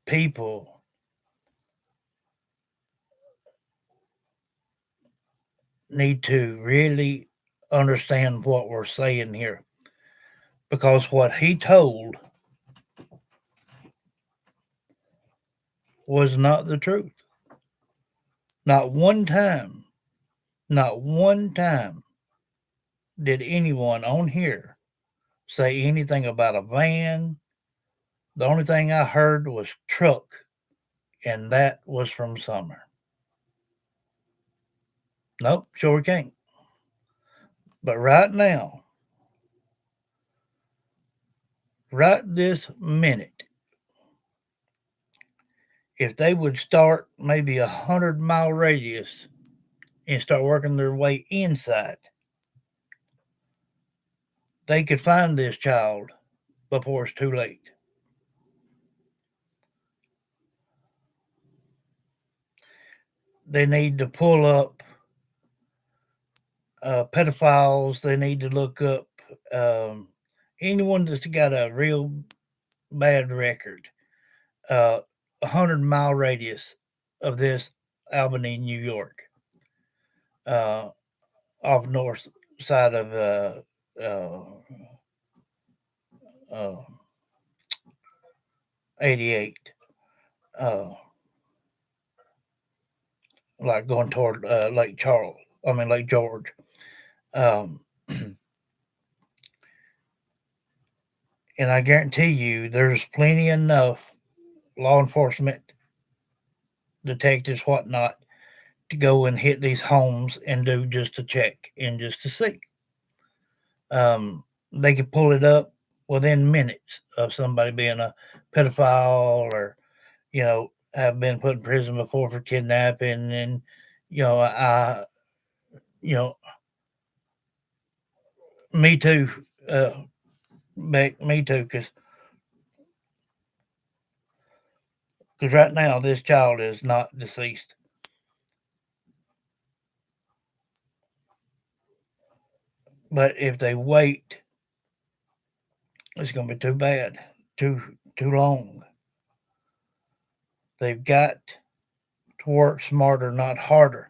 People need to really understand what we're saying here. Because what he told was not the truth. Not one time did anyone on here say anything about a van. The only thing I heard was truck, and that was from Summer. Nope, sure can't. But right now, right this minute, if they would start maybe 100-mile radius and start working their way inside, they could find this child before it's too late. They need to pull up pedophiles. They need to look up anyone that's got a real bad record. 100-mile radius of this Albany, New York, off north side of uh, 88, like going toward Lake George. And I guarantee you there's plenty enough law enforcement, detectives, whatnot, to go and hit these homes and do just to check and just to see. They could pull it up within minutes of somebody being a pedophile or, have been put in prison before for kidnapping. And, me too, Beck, me too, because right now this child is not deceased. But if they wait, it's going to be too bad, too long. They've got to work smarter, not harder.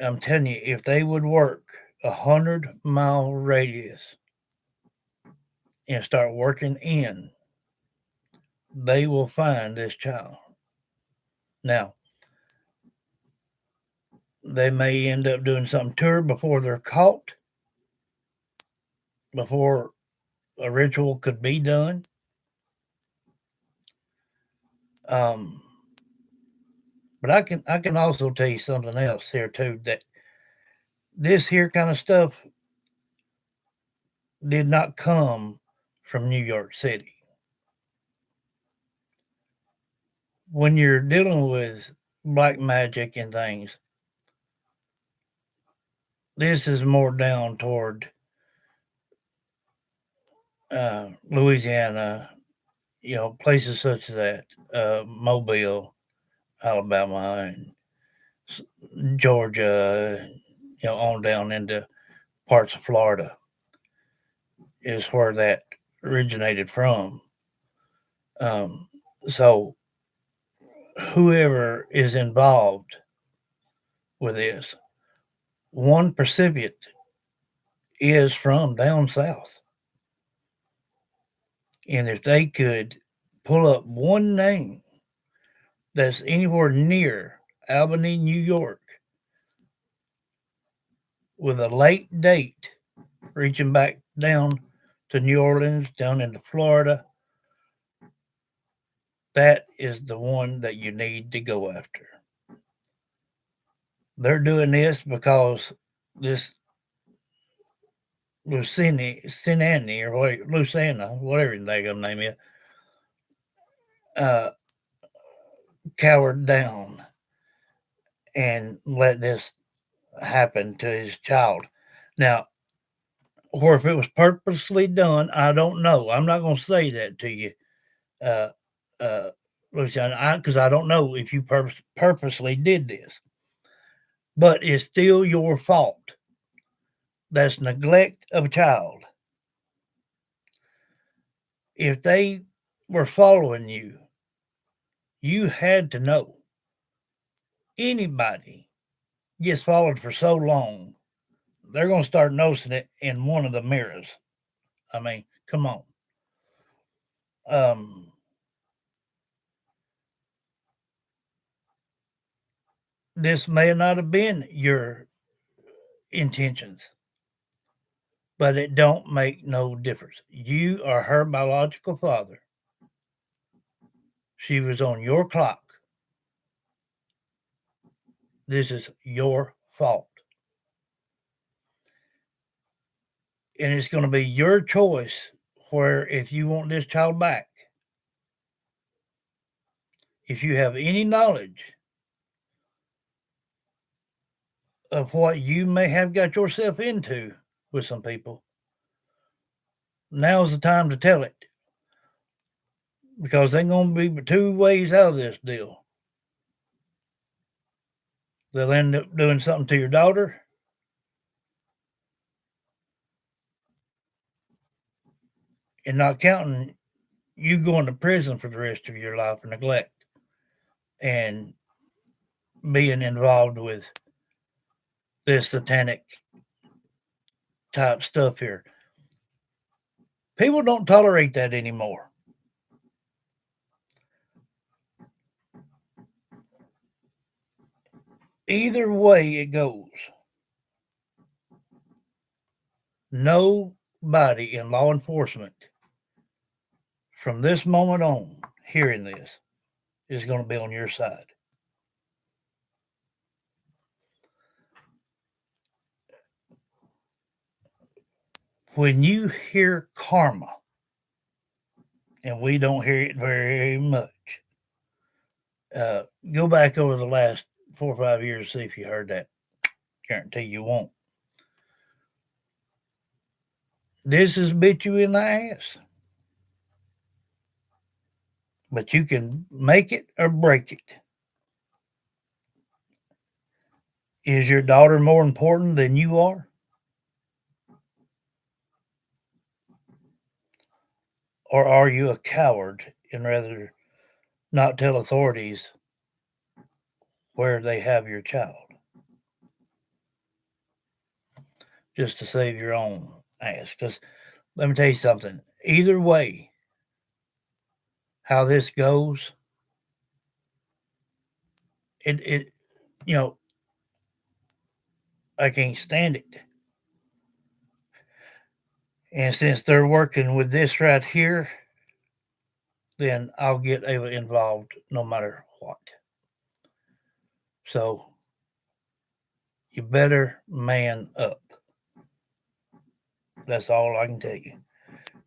I'm telling you, if they would work 100-mile radius and start working in, they will find this child. Now, they may end up doing something to her before they're caught, before a ritual could be done. But I can also tell you something else here too, that this here kind of stuff did not come from New York City. When you're dealing with black magic and things, this is more down toward Louisiana, places such as that, Mobile, Alabama, and Georgia, on down into parts of Florida is where that originated from. So whoever is involved with this. One recipient is from down south. And if they could pull up one name that's anywhere near Albany, New York, with a late date reaching back down to New Orleans, down into Florida, that is the one that you need to go after. They're doing this because this Luciani or Lucana, whatever the name is, cowered down and let this happen to his child. Now, or if it was purposely done, I don't know. I'm not going to say that to you, Luciana, because I don't know if you purposely did this. But it's still your fault. That's neglect of a child. If they were following you, you had to know. Anybody gets followed for so long, they're going to start noticing it in one of the mirrors. I mean, come on. This may not have been your intentions, but it don't make no difference. You are her biological father. She was on your clock. This is your fault. And it's going to be your choice where if you want this child back, if you have any knowledge of what you may have got yourself into with some people, now's the time to tell it. Because they're going to be two ways out of this deal. They'll end up doing something to your daughter, and not counting you going to prison for the rest of your life for neglect and being involved with this satanic type stuff here. People don't tolerate that anymore. Either way it goes, nobody in law enforcement from this moment on hearing this is going to be on your side. When you hear karma, and we don't hear it very much, go back over the last 4 or 5 years, see if you heard that. Guarantee you won't. This has bit you in the ass. But you can make it or break it. Is your daughter more important than you are? Or are you a coward and rather not tell authorities where they have your child? Just to save your own ass. Because let me tell you something. Either way, how this goes, it you know, I can't stand it. And since they're working with this right here, then I'll get Ava involved no matter what. So you better man up. That's all I can tell you.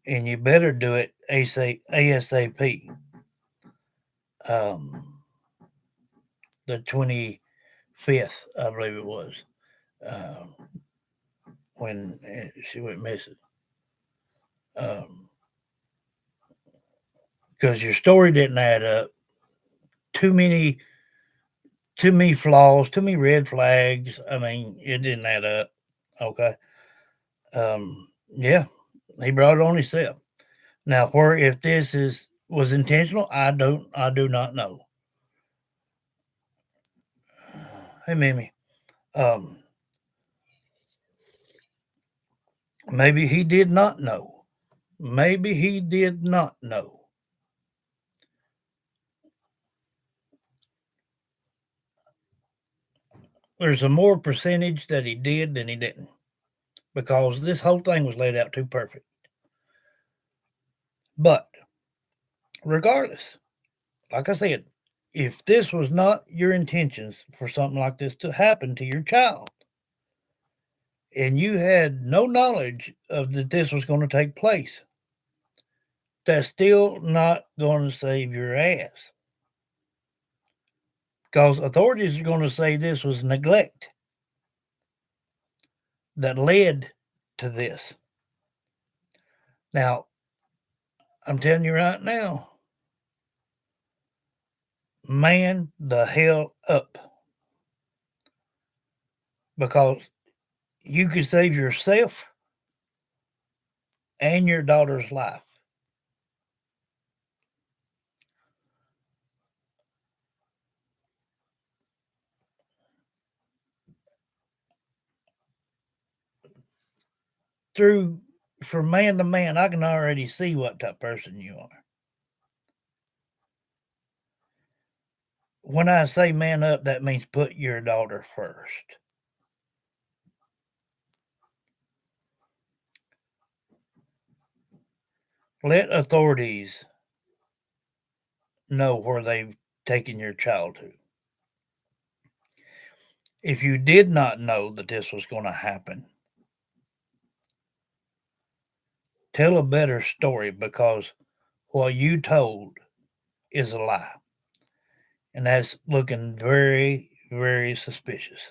And you better do it ASAP. The 25th, I believe it was, when she went missing. Because your story didn't add up. Too many flaws, too many red flags. I mean, it didn't add up. Okay. Yeah, he brought it on himself. Now, where if this was intentional, I do not know. Hey, Mimi, Maybe he did not know. Maybe he did not know. There's a more percentage that he did than he didn't, because this whole thing was laid out too perfect. But regardless, like I said, if this was not your intentions for something like this to happen to your child, and you had no knowledge of that this was going to take place, that's still not going to save your ass. Because authorities are going to say this was neglect that led to this. Now, I'm telling you right now, man the hell up. Because you could save yourself and your daughter's life. From man to man, I can already see what type of person you are. When I say man up, that means put your daughter first. Let authorities know where they've taken your child to. If you did not know that this was going to happen, tell a better story, because what you told is a lie. And that's looking very, very suspicious.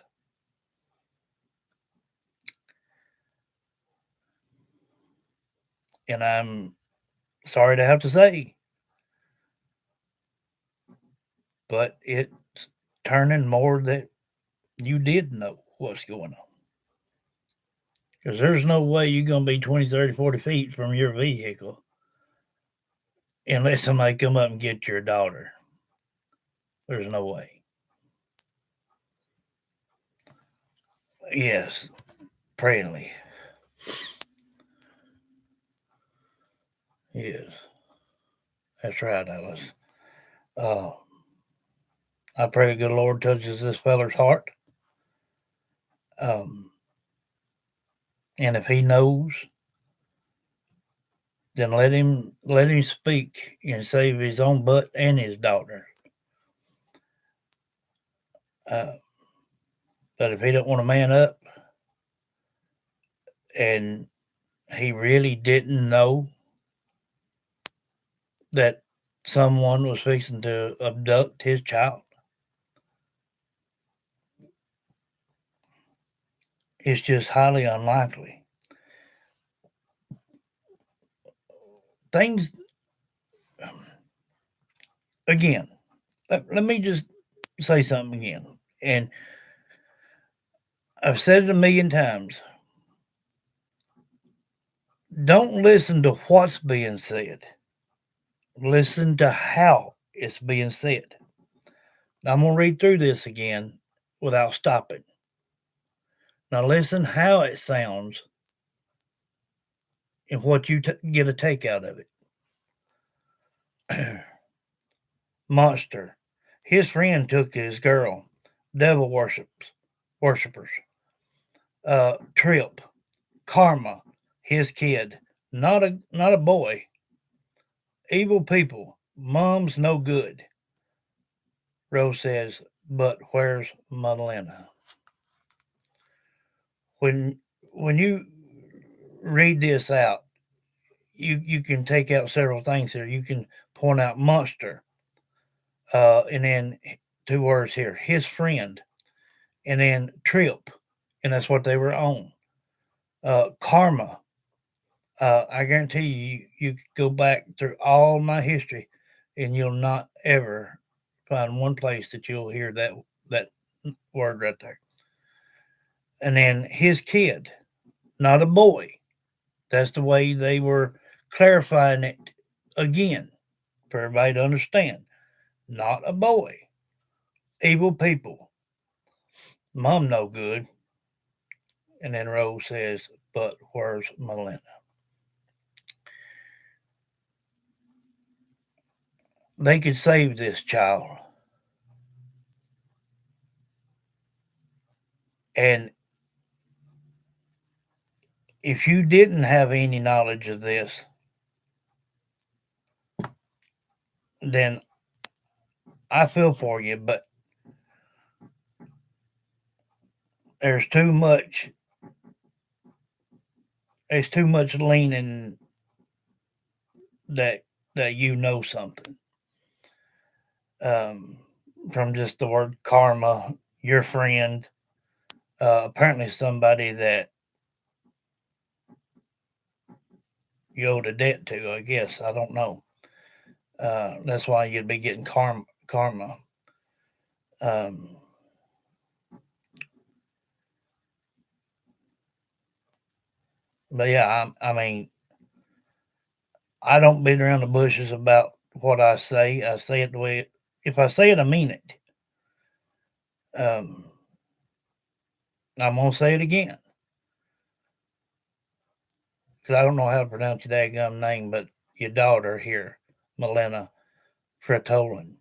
And I'm sorry to have to say, but it's turning more that you did know what's going on. Because there's no way you're going to be 20, 30, 40 feet from your vehicle unless somebody come up and get your daughter. There's no way. Yes, prayingly. Yes. That's right, Alice. I pray the good Lord touches this feller's heart. And if he knows, then let him speak and save his own butt and his daughter. But if he don't want to man up, and he really didn't know that someone was fixing to abduct his child, it's just highly unlikely. Things, again, let me just say something again. And I've said it a million times. Don't listen to what's being said. Listen to how it's being said. Now, I'm going to read through this again without stopping. Now, listen how it sounds and what you get a take out of it. Monster. His friend took his girl. Devil worshippers. Trip. Karma. His kid. Not a boy. Evil people. Mom's no good. Rose says, but where's Madalena? When you read this out, you can take out several things here. You can point out monster, and then 2 words here, his friend, and then trip, and that's what they were on. Karma. I guarantee you could go back through all my history, and you'll not ever find one place that you'll hear that word right there. And then his kid, not a boy. That's the way they were clarifying it again for everybody to understand. Not a boy. Evil people. Mom no good. And then Rose says, but where's Melinda? They could save this child. And if you didn't have any knowledge of this, then I feel for you, but there's too much leaning that you know something. From just the word karma, your friend, apparently somebody that you owed a debt to, I guess. I don't know. That's why you'd be getting karma. But yeah, I mean, I don't beat around the bushes about what I say. I say it the way if I say it, I mean it. I'm gonna say it again because I don't know how to pronounce your dadgum name, but your daughter here, Melena Fretolin.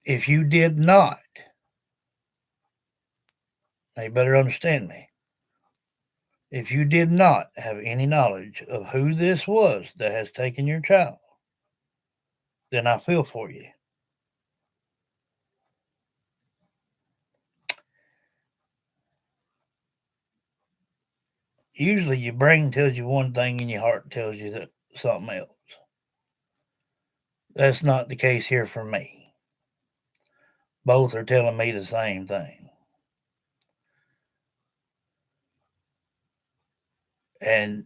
If you did not, now you better understand me. If you did not have any knowledge of who this was that has taken your child, then I feel for you. Usually your brain tells you one thing and your heart tells you that something else. That's not the case here for me. Both are telling me the same thing. And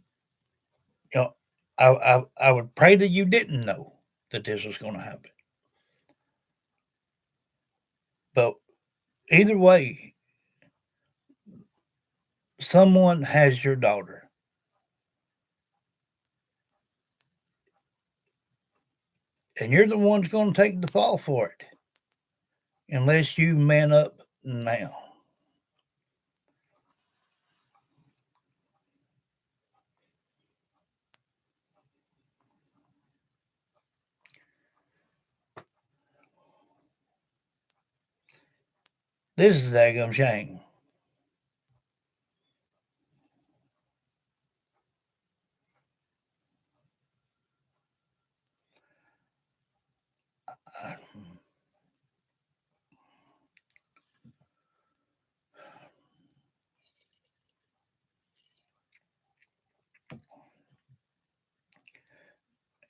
you know, I would pray that you didn't know that this was going to happen. But either way, someone has your daughter. And you're the one's going to take the fall for it. Unless you man up now. This is a daggum shame.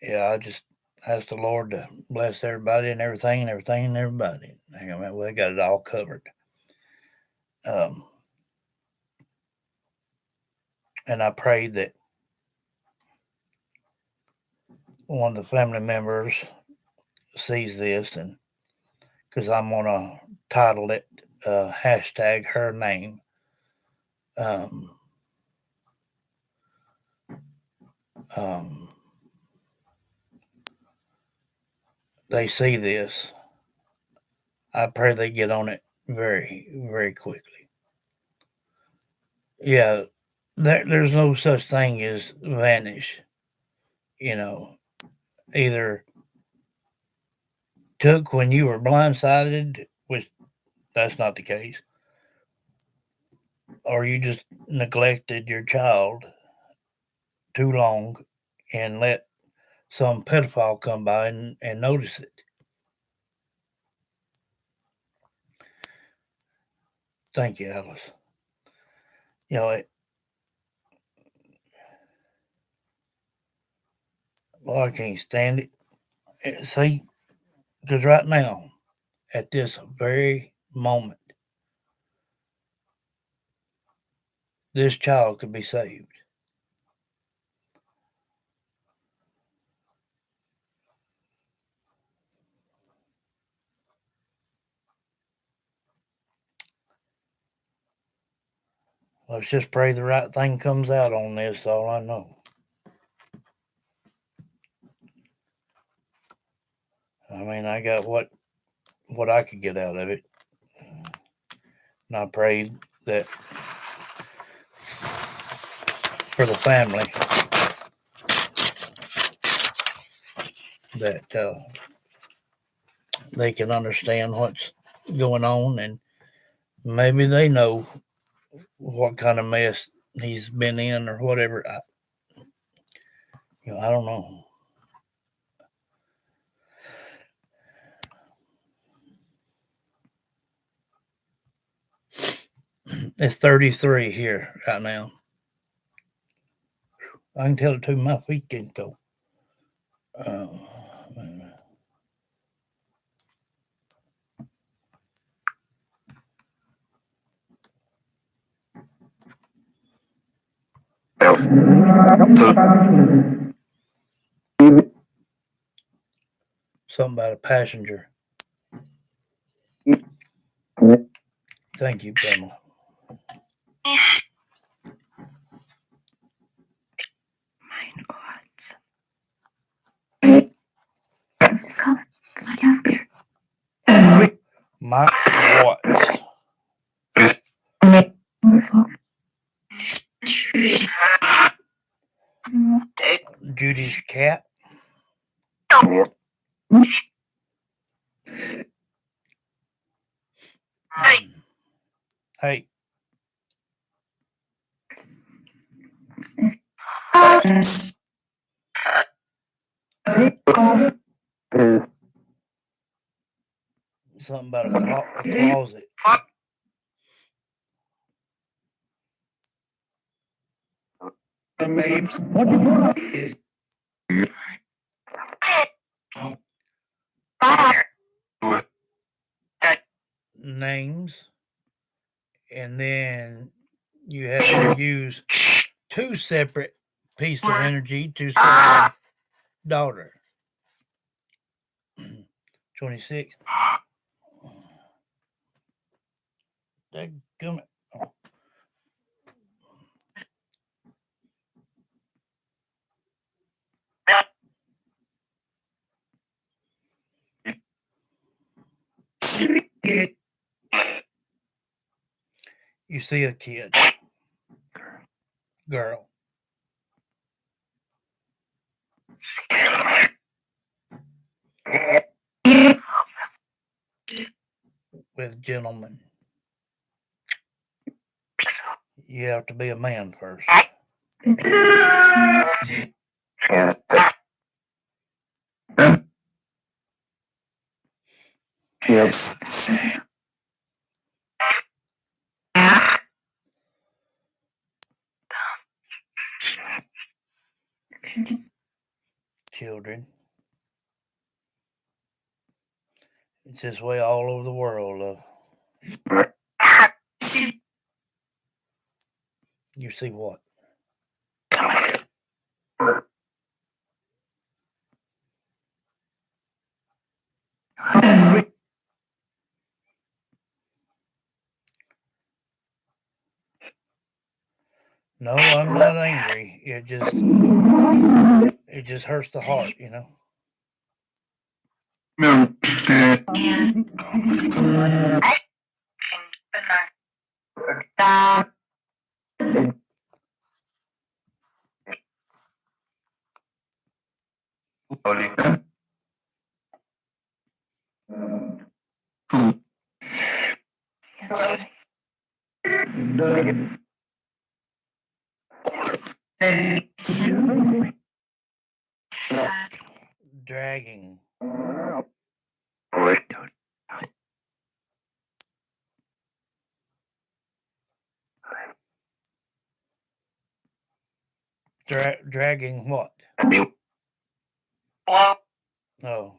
Yeah, I just ask the Lord to bless everybody and everything and everything and everybody. I mean, we got it all covered. And I pray that one of the family members sees this, and because I'm gonna title it hashtag her name. Um, um, they see this. I pray they get on it very, very quickly. Yeah, there's no such thing as vanish. You know, either took when you were blindsided, which that's not the case, or you just neglected your child too long and let some pedophile come by and notice it. Thank you, Alice. You know, well, I can't stand it. See, because right now, at this very moment, this child could be saved. Let's just pray the right thing comes out on this. All I know. I mean, I got what I could get out of it. And I prayed that for the family that they can understand what's going on, and maybe they know what kind of mess he's been in or whatever. I don't know. It's 33 here right now. I can tell it too. My feet can go. Something about a passenger. Thank you, Pamela. Mike Watts. Judy's cat. Hey. Something about a closet. Names, and then you have to use two separate pieces of energy to say daughter. 26. Dadgummit. You see a kid, girl, with gentlemen. You have to be a man first. Yep. Children. It's this way all over the world, love. You see what? No, I'm not angry. It just hurts the heart, you know. Dragging. Dragging what? Oh.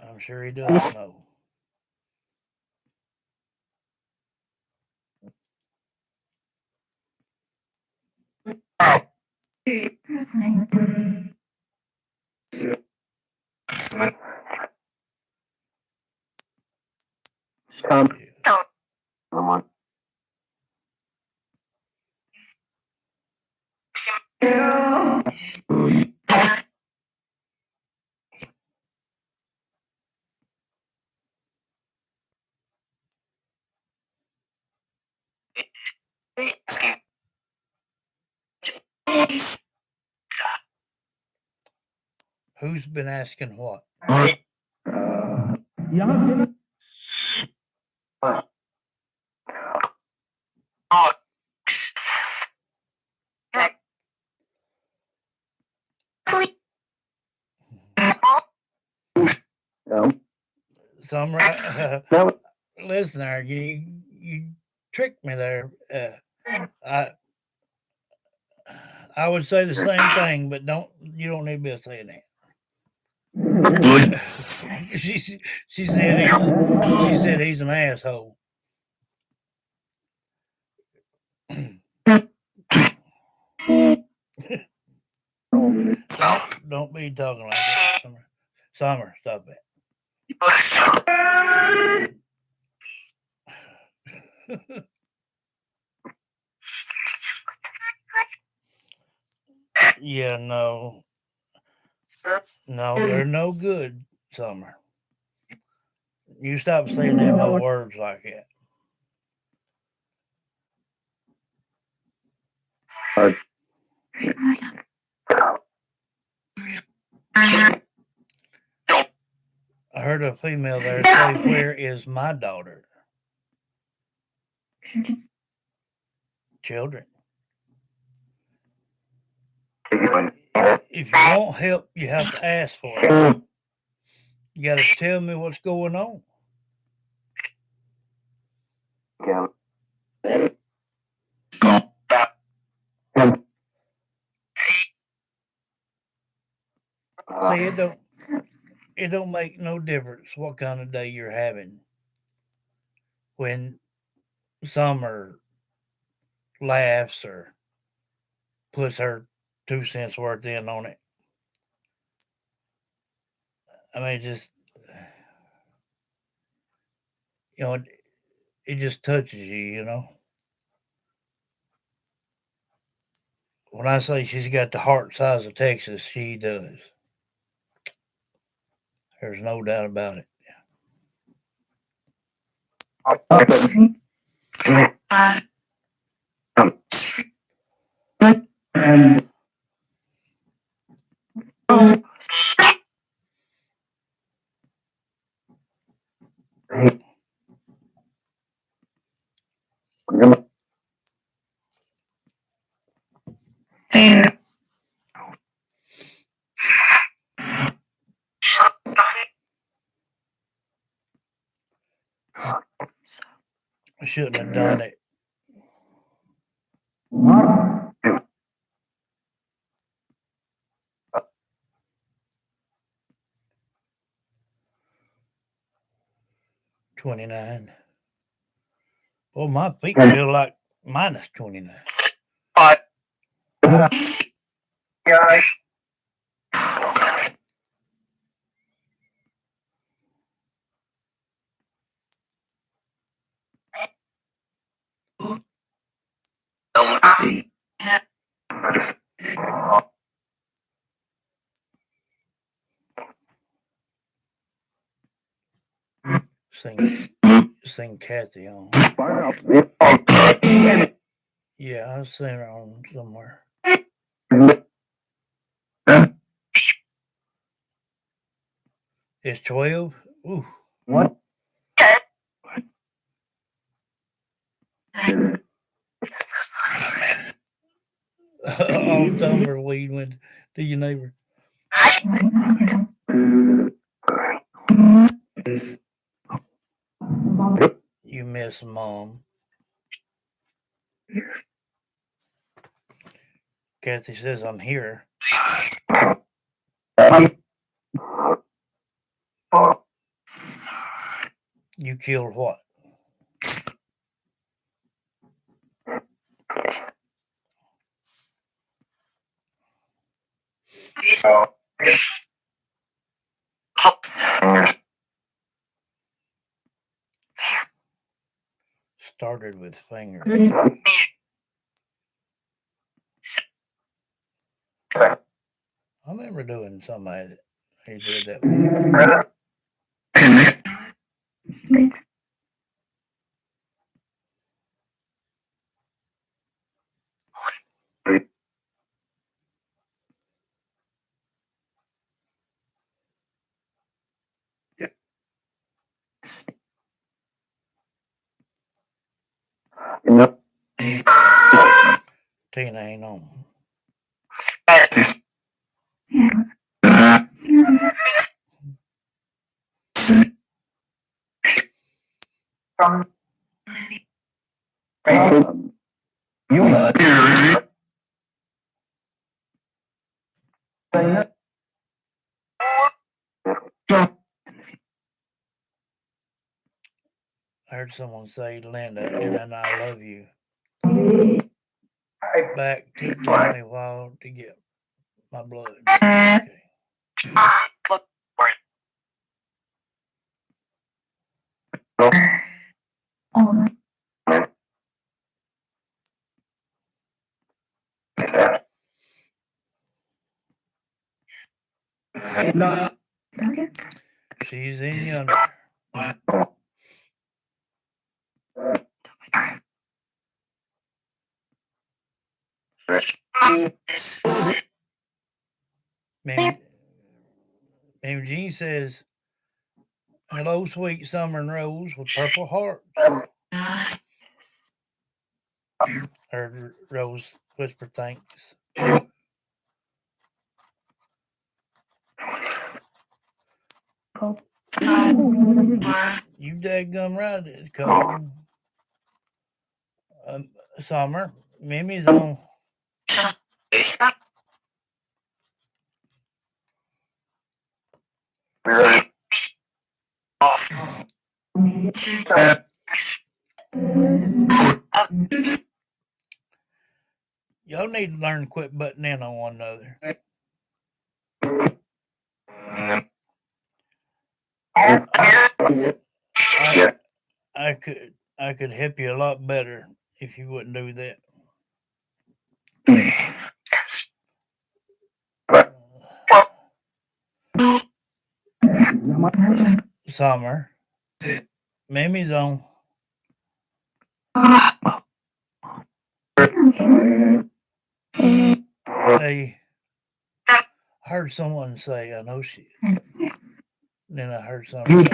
I'm sure he does know. Who's been asking what? Summer, listen there, you tricked me there. I would say the same thing, but you don't need to be saying that. she said he's an asshole. Don't be talking like that, Summer. Summer, stop it. Yeah, no, they're no good, Summer. You stop saying them old words like that. I heard a female there say, "Where is my daughter?" Children. If you want help, you have to ask for it. You got to tell me what's going on. See, it don't make no difference what kind of day you're having when Summer laughs or puts her 2 cents worth in on it. I mean, just it just touches you. When I say she's got the heart size of Texas, she does. There's no doubt about it. I shouldn't have done it. -29. Well, my feet feel like -29. Sing Kathy on. Yeah, I've seen her on somewhere. It's 12? Ooh. What? All tumbleweed went to your neighbor. You miss Mom. Kathy says I'm here. You killed what? Started with fingers. I remember doing something that he did that way. Tina ain't on. I heard someone say, Linda, and then I love you. Back took me a while to get my blood. Okay. She's in yonder. Maybe Jean says, hello, sweet summer and rose with purple hearts. Heard Rose whisper thanks. You dadgum right, it's cold. Summer, Mimi's on. Y'all need to learn to quit butting in on one another. I could help you a lot better if you wouldn't do that. Summer, Mimi's on. Hey, I heard someone say, I know she is. Then I heard someone say,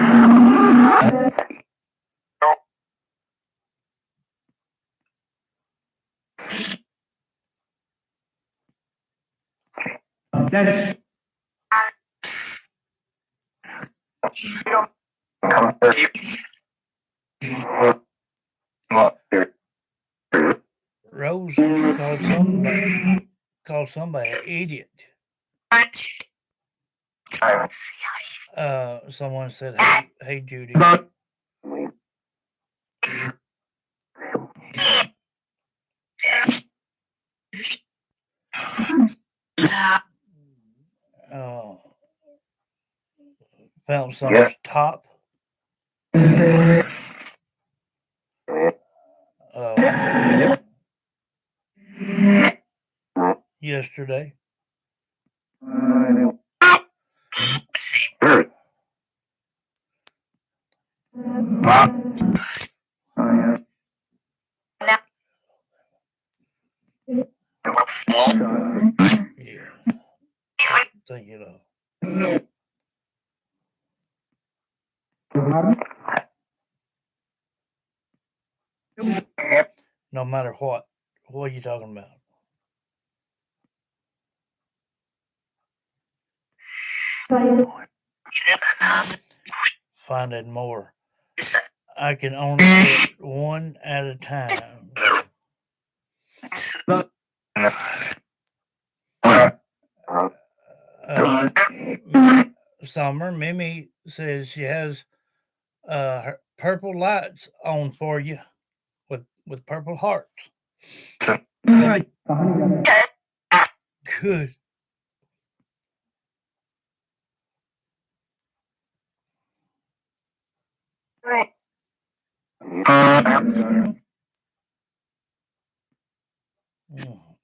Rose called somebody an idiot. Someone said, hey Judy. Found someone's top. Yesterday. Yeah. Think it up. No matter what are you talking about? Finding more. I can only get one at a time. Summer, Mimi says she has her purple lights on for you with purple hearts. Good.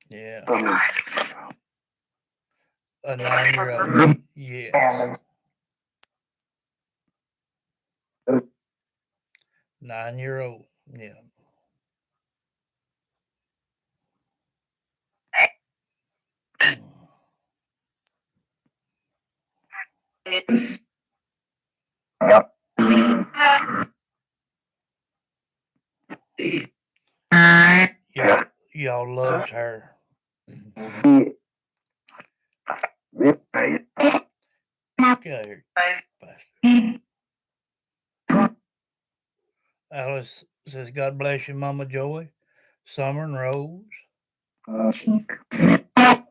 Yeah. A 9-year-old. Yes. 9-year-old. Yeah. Y'all loved her. Get here. Alice says, God bless you, Mama Joy. Summer and Rose.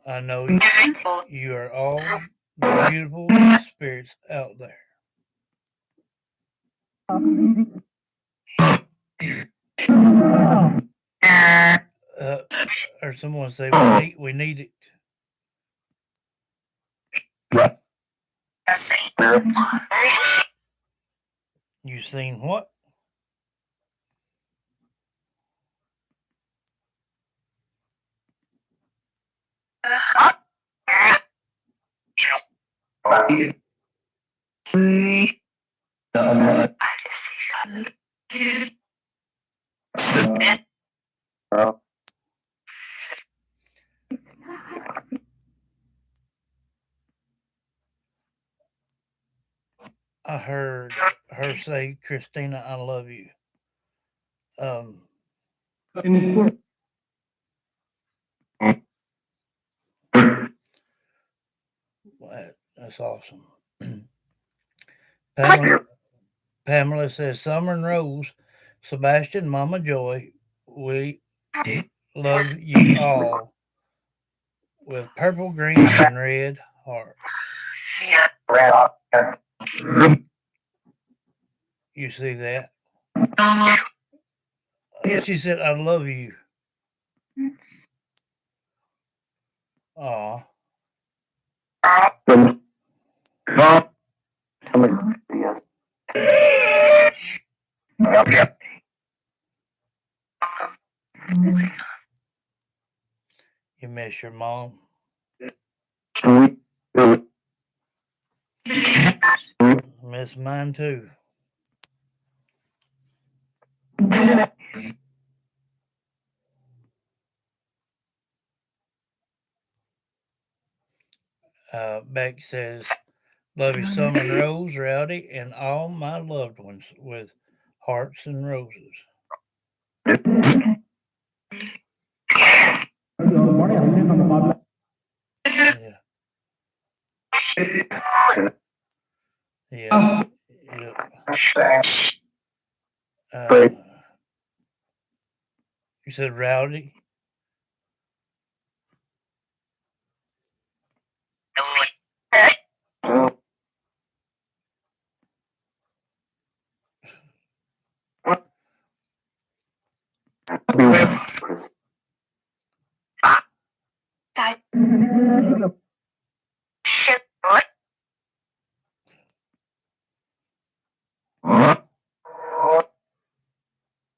I know you are all the beautiful spirits out there. Or someone say we need it. You seen what? I heard her say, Christina, I love you. That's awesome. Pamela says, Summer and Rose, Sebastian, Mama Joy, we love you all with purple, green, and red heart. You see that? She said, I love you. Aw. You miss your mom? Miss mine too. Beck says, love you, Summer and Rose, Rowdy, and all my loved ones with hearts and roses. Yeah. You said Rowdy?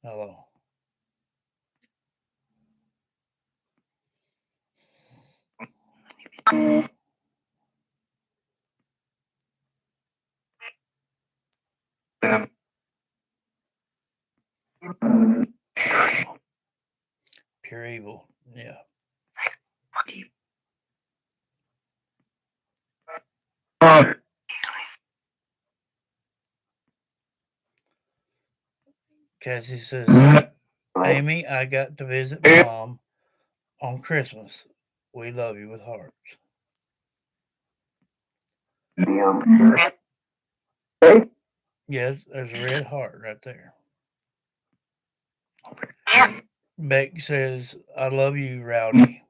Hello. Pure evil. Yeah. Cassie says, Amy, I got to visit Mom on Christmas. We love you with hearts. Yes, there's a red heart right there. Beck says, I love you, Rowdy.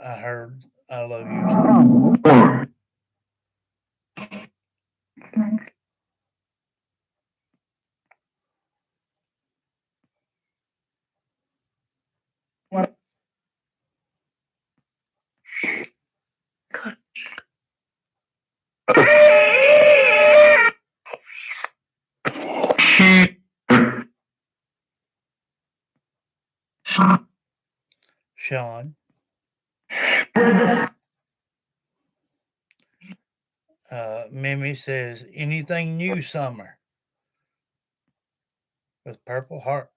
I heard I love you. Sean. Mimi says, anything new, Summer? With purple hearts.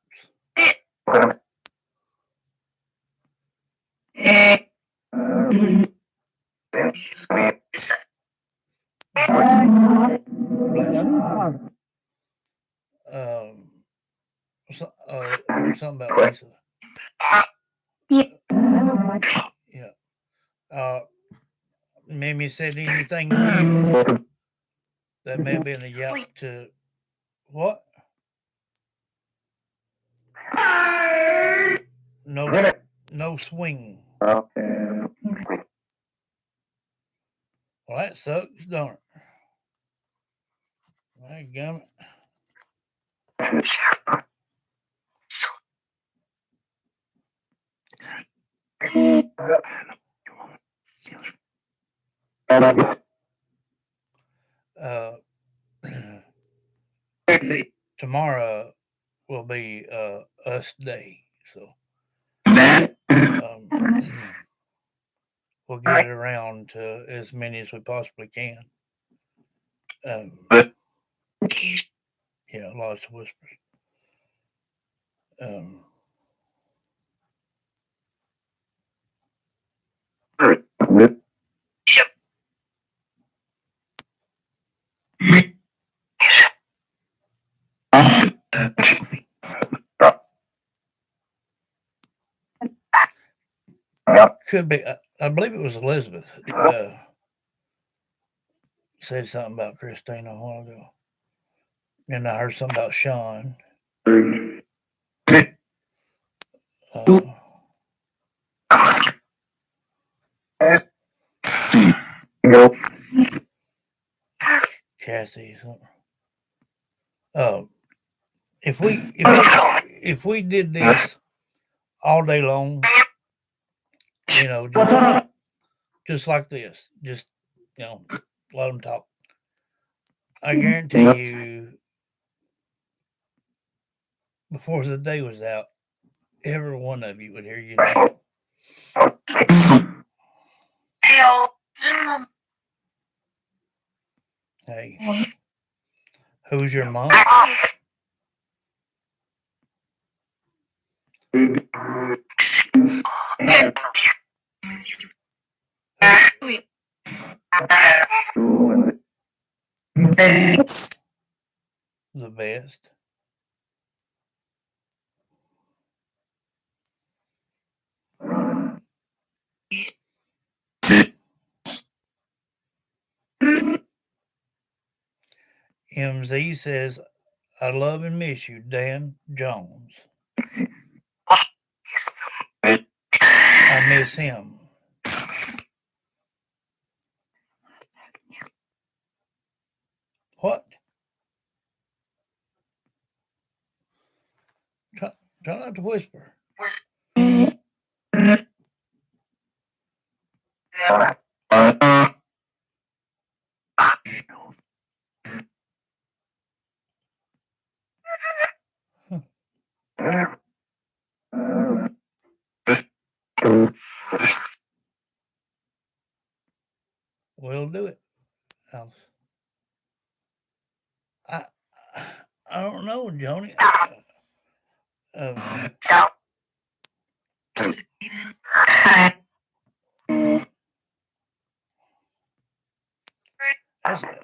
Something about Lisa. Yeah. Mimi said, anything new? That may have been a yap to what? No swing. Okay. Well, that sucks, don't it? My gummit. Tomorrow will be us day, so we'll get it around to as many as we possibly can. Yeah, lots of whispers. Could be. I believe it was Elizabeth. Said something about Christina a while ago. And I heard something about Sean. Kathy. If we did this all day long, just like this, just let them talk. I guarantee you, before the day was out, every one of you would hear your name. Hey, who's your mom? The best. MZ says, I love and miss you, Dan Jones. I miss him. What? Try not to whisper. We'll do it. I don't know, Joni.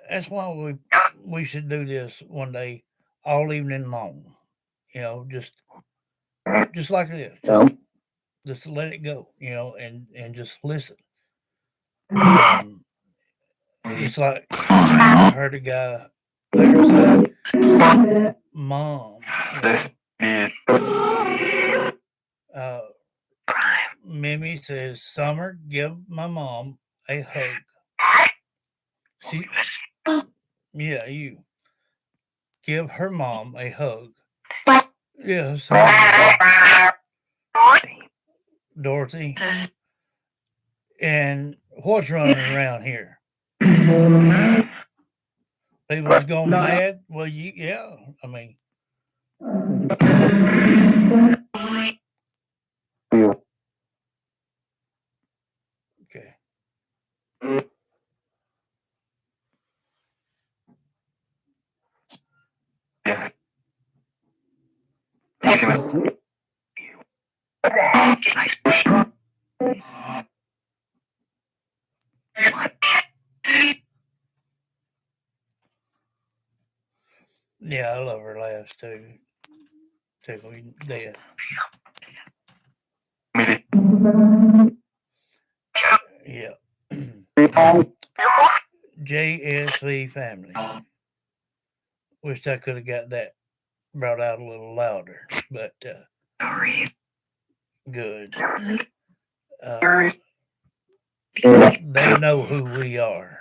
That's why we should do this one day, all evening long. Just like this. Just let it go. And just listen. It's like I heard a guy there say, "Mom." Mimi says, "Summer, give my mom a hug." Yeah, you give her mom a hug. Yeah, Dorothy. And what's running around here? People's going mad. Well, yeah. I mean, Okay. Yeah, I love her laughs too. Tickle me death. Yeah. JSV family. Wish I could have got that brought out a little louder, but good. They know who we are.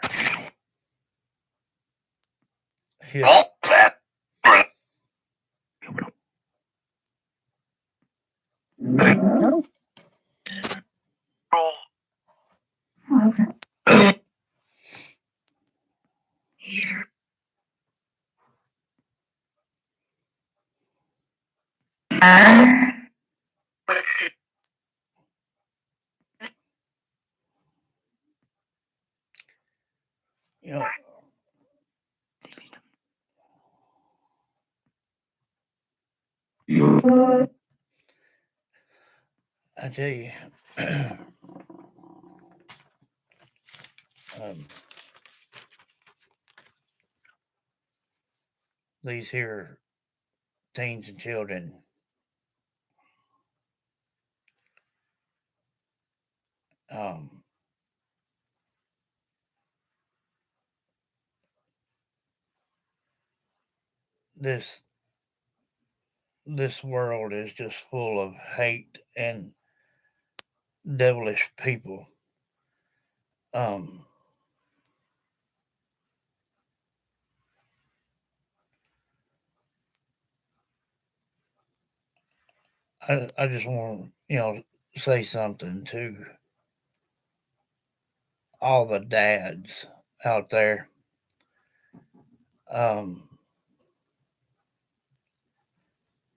Yeah. You know, I tell you, these here teens and children, um, this world is just full of hate and devilish people. Um, I just want to say something to all the dads out there. Um,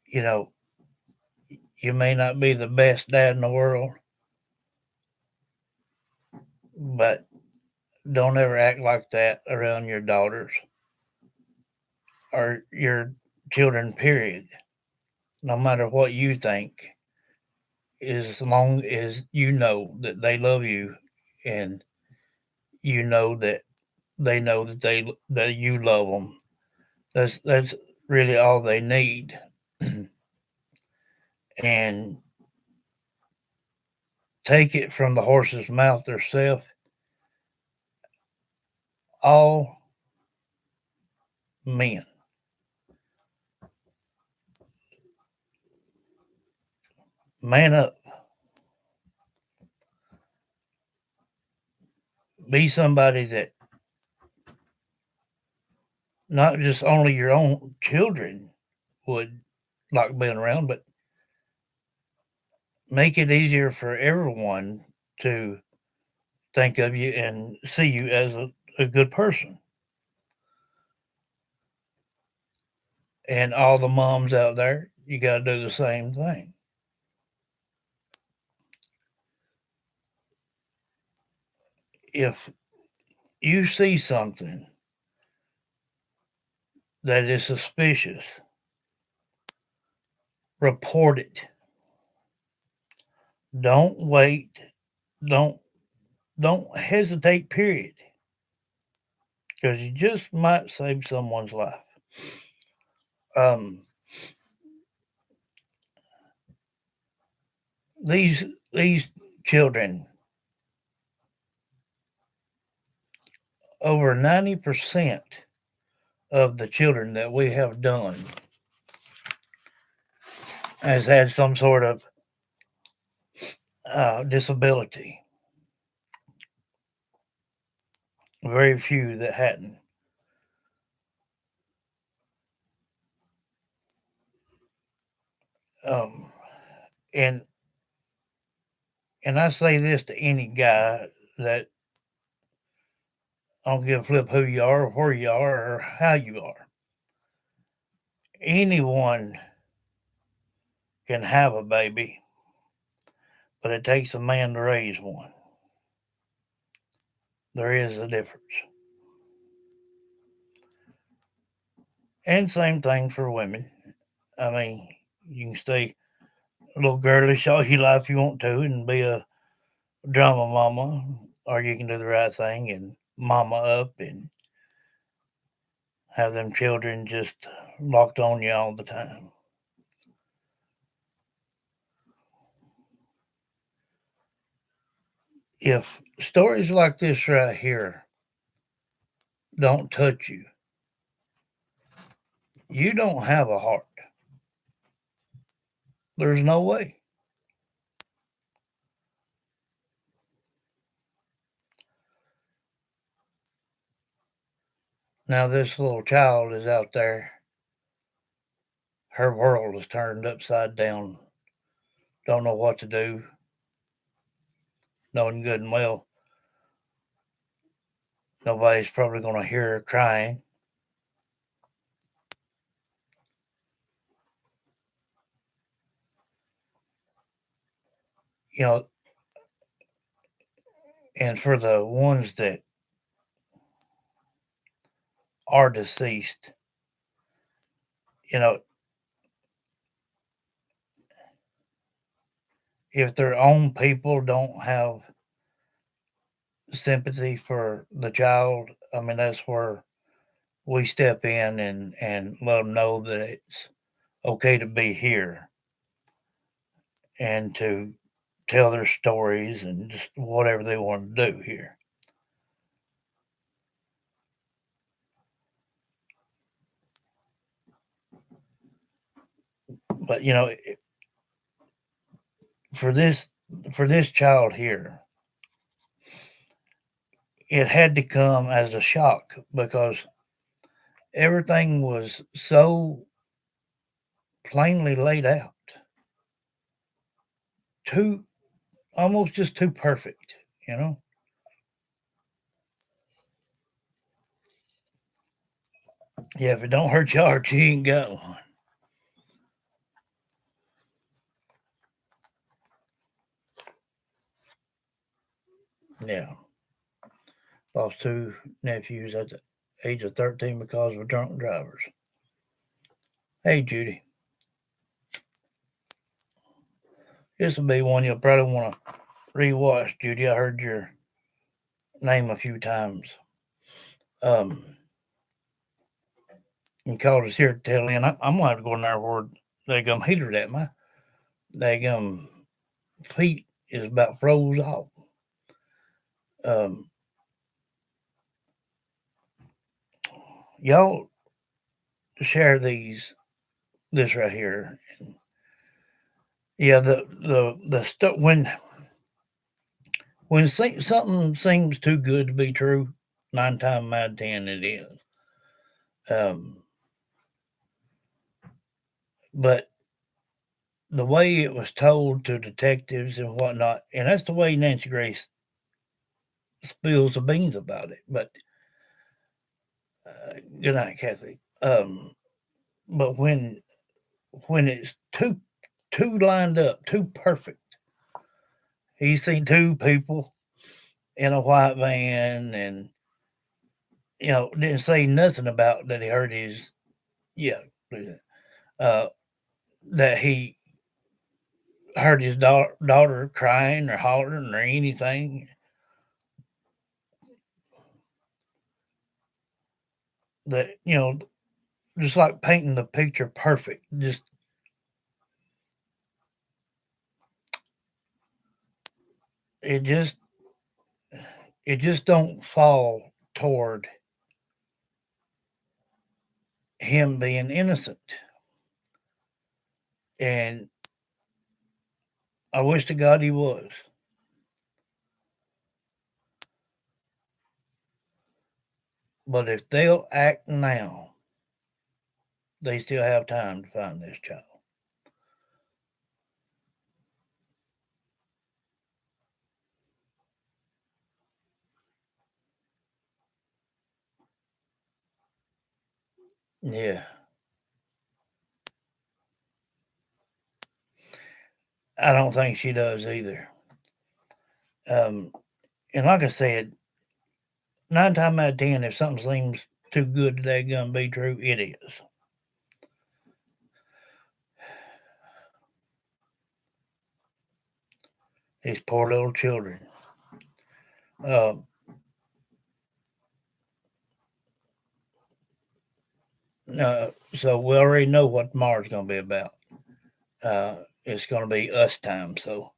you know, you may not be the best dad in the world, but don't ever act like that around your daughters or your children, period. No matter what you think, as long as you know that they love you and you know that that you love them. That's really all they need. And take it from the horse's mouth herself. All men, man up. Be somebody that not just only your own children would like being around, but make it easier for everyone to think of you and see you as a good person. And all the moms out there, you got to do the same thing. If you see something that is suspicious, report it. Don't wait. Don't don't hesitate, period. Because you just might save someone's life. Um, these children, over 90% of the children that we have done has had some sort of disability. Very few that hadn't. Um, and I say this to any guy that I don't give a flip who you are, or where you are, or how you are. Anyone can have a baby, but it takes a man to raise one. There is a difference. And same thing for women. I mean, you can stay a little girlish all your life you want to and be a drama mama, or you can do the right thing and mama up and have them children just locked on you all the time. If stories like this right here don't touch you, you don't have a heart. There's no way. Now, this little child is out there. Her world is turned upside down. Don't know what to do. Knowing good and well, nobody's probably going to hear her crying. You know, and for the ones that are deceased, you know, if their own people don't have sympathy for the child, I mean, that's where we step in and let them know that it's okay to be here and to tell their stories and just whatever they want to do here. But you know, for this child here, it had to come as a shock because everything was so plainly laid out, too almost just too perfect, you know. Yeah, if it don't hurt your heart, you ain't got one. Yeah. Lost two nephews at the age of 13 because of drunk drivers. Hey, Judy. This will be one you'll probably want to rewatch, Judy. I heard your name a few times. You called us here to tell in. I'm going to have to go in there where they gum heater at. My they gum feet is about froze off. Y'all share this right here. Yeah, the stuff when something seems too good to be true, 9 times out of 10 it is. But the way it was told to detectives and whatnot, and that's the way Nancy Grace spills the beans about it. But good night, Kathy. But when it's too lined up, too perfect, he's seen two people in a white van, and you know didn't say nothing about that he heard his that he heard his daughter crying or hollering or anything. That just like painting the picture perfect. It just don't fall toward him being innocent. And I wish to God he was. But if they'll act now, they still have time to find this child. Yeah. I don't think she does either. And like I said, 9 times out of 10, if something seems too good to that gonna be true, it is. These poor little children. So we already know what tomorrow's going to be about. It's going to be us time. So,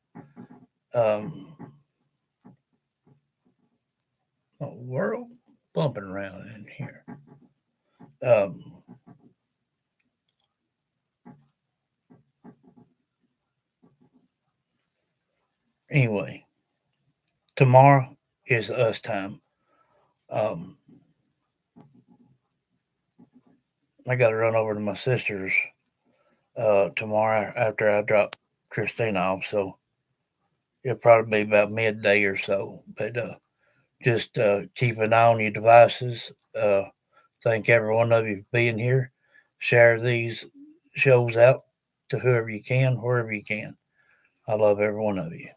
we're all bumping around in here. Anyway, tomorrow is us time. I got to run over to my sister's tomorrow after I drop Christine off. So it'll probably be about midday or so. But just keep an eye on your devices. Thank every one of you for being here. Share these shows out to whoever you can, wherever you can. I love every one of you.